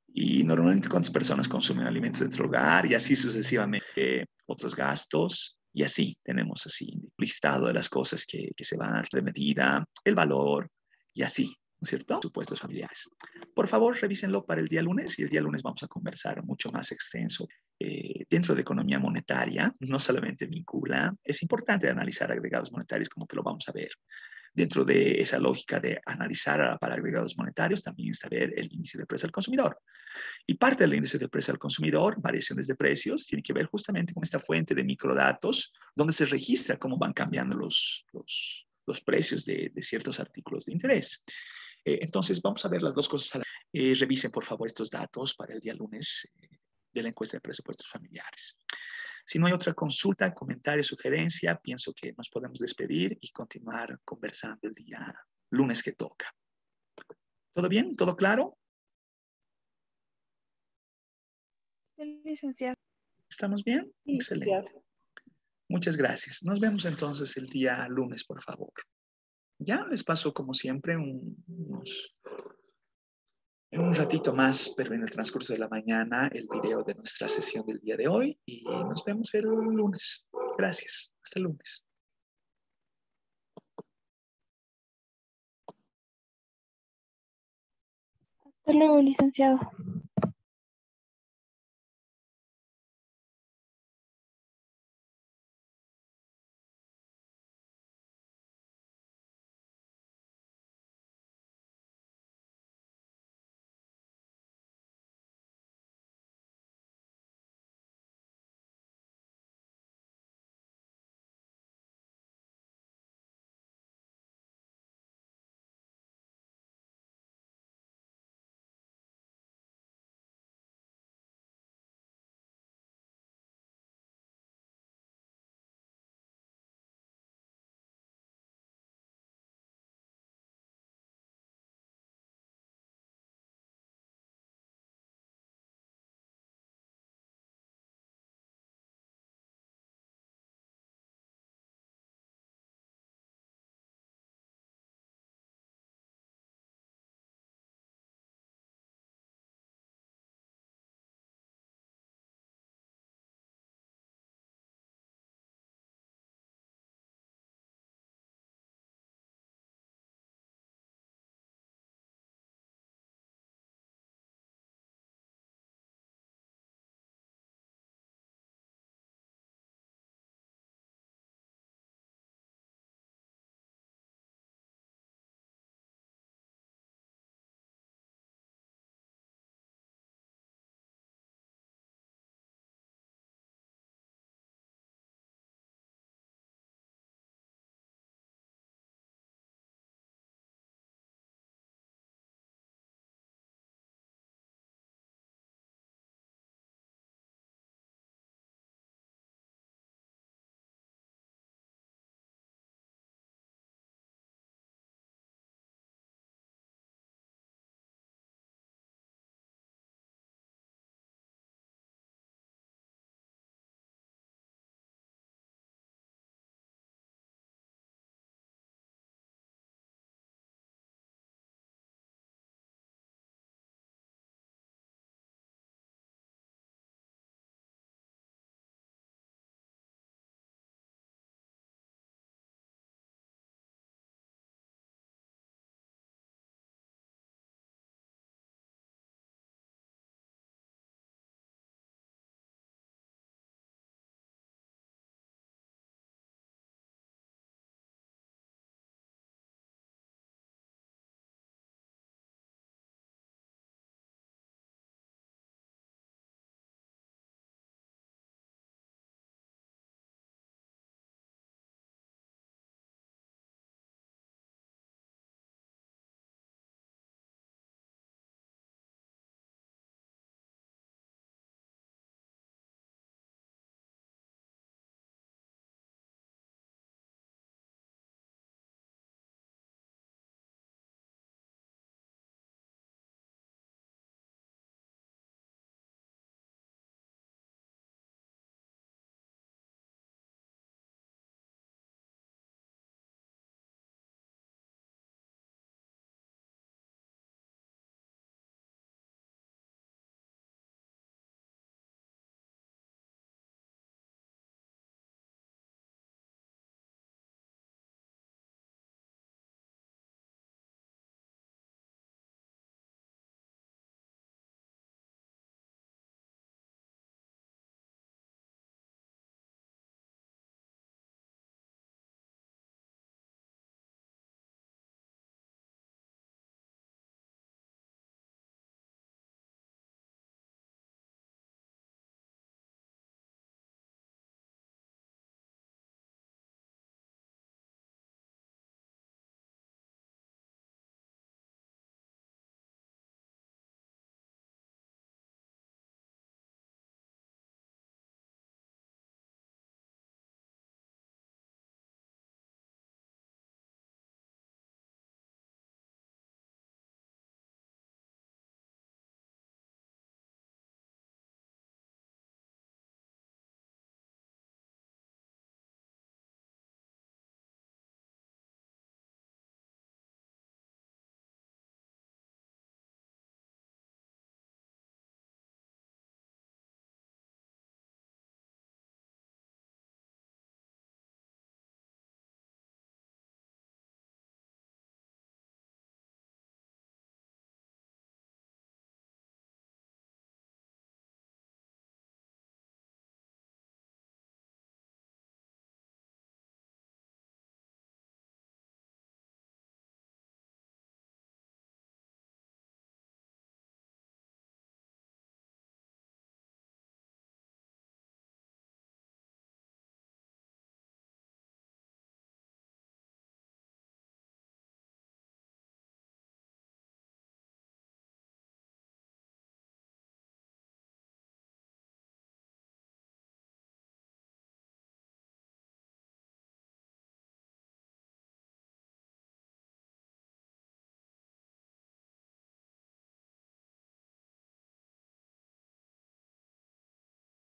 Y normalmente cuántas personas consumen alimentos dentro del hogar y así sucesivamente, otros gastos. Y así tenemos así un listado de las cosas que se van a de medida, el valor y así, ¿no es cierto? Supuestos familiares. Por favor, revísenlo para el día lunes y el día lunes vamos a conversar mucho más extenso. Dentro de economía monetaria, no solamente vincula, es importante analizar agregados monetarios como que lo vamos a ver. Dentro de esa lógica de analizar para agregados monetarios, también está ver el índice de precio al consumidor. Y parte del índice de precio al consumidor, variaciones de precios, tiene que ver justamente con esta fuente de microdatos, donde se registra cómo van cambiando los precios de ciertos artículos de interés. Entonces, vamos a ver las dos cosas. Revisen, por favor, estos datos para el día lunes de la encuesta de presupuestos familiares. Si no hay otra consulta, comentario, sugerencia, pienso que nos podemos despedir y continuar conversando el día lunes que toca. ¿Todo bien? ¿Todo claro? Sí, licenciado. ¿Estamos bien? Sí, excelente. ya. Muchas gracias. Nos vemos entonces el día lunes, por favor. Ya les paso, como siempre, en un ratito más, pero en el transcurso de la mañana, el video de nuestra sesión del día de hoy y nos vemos el lunes. Gracias. Hasta el lunes. Hasta luego, licenciado.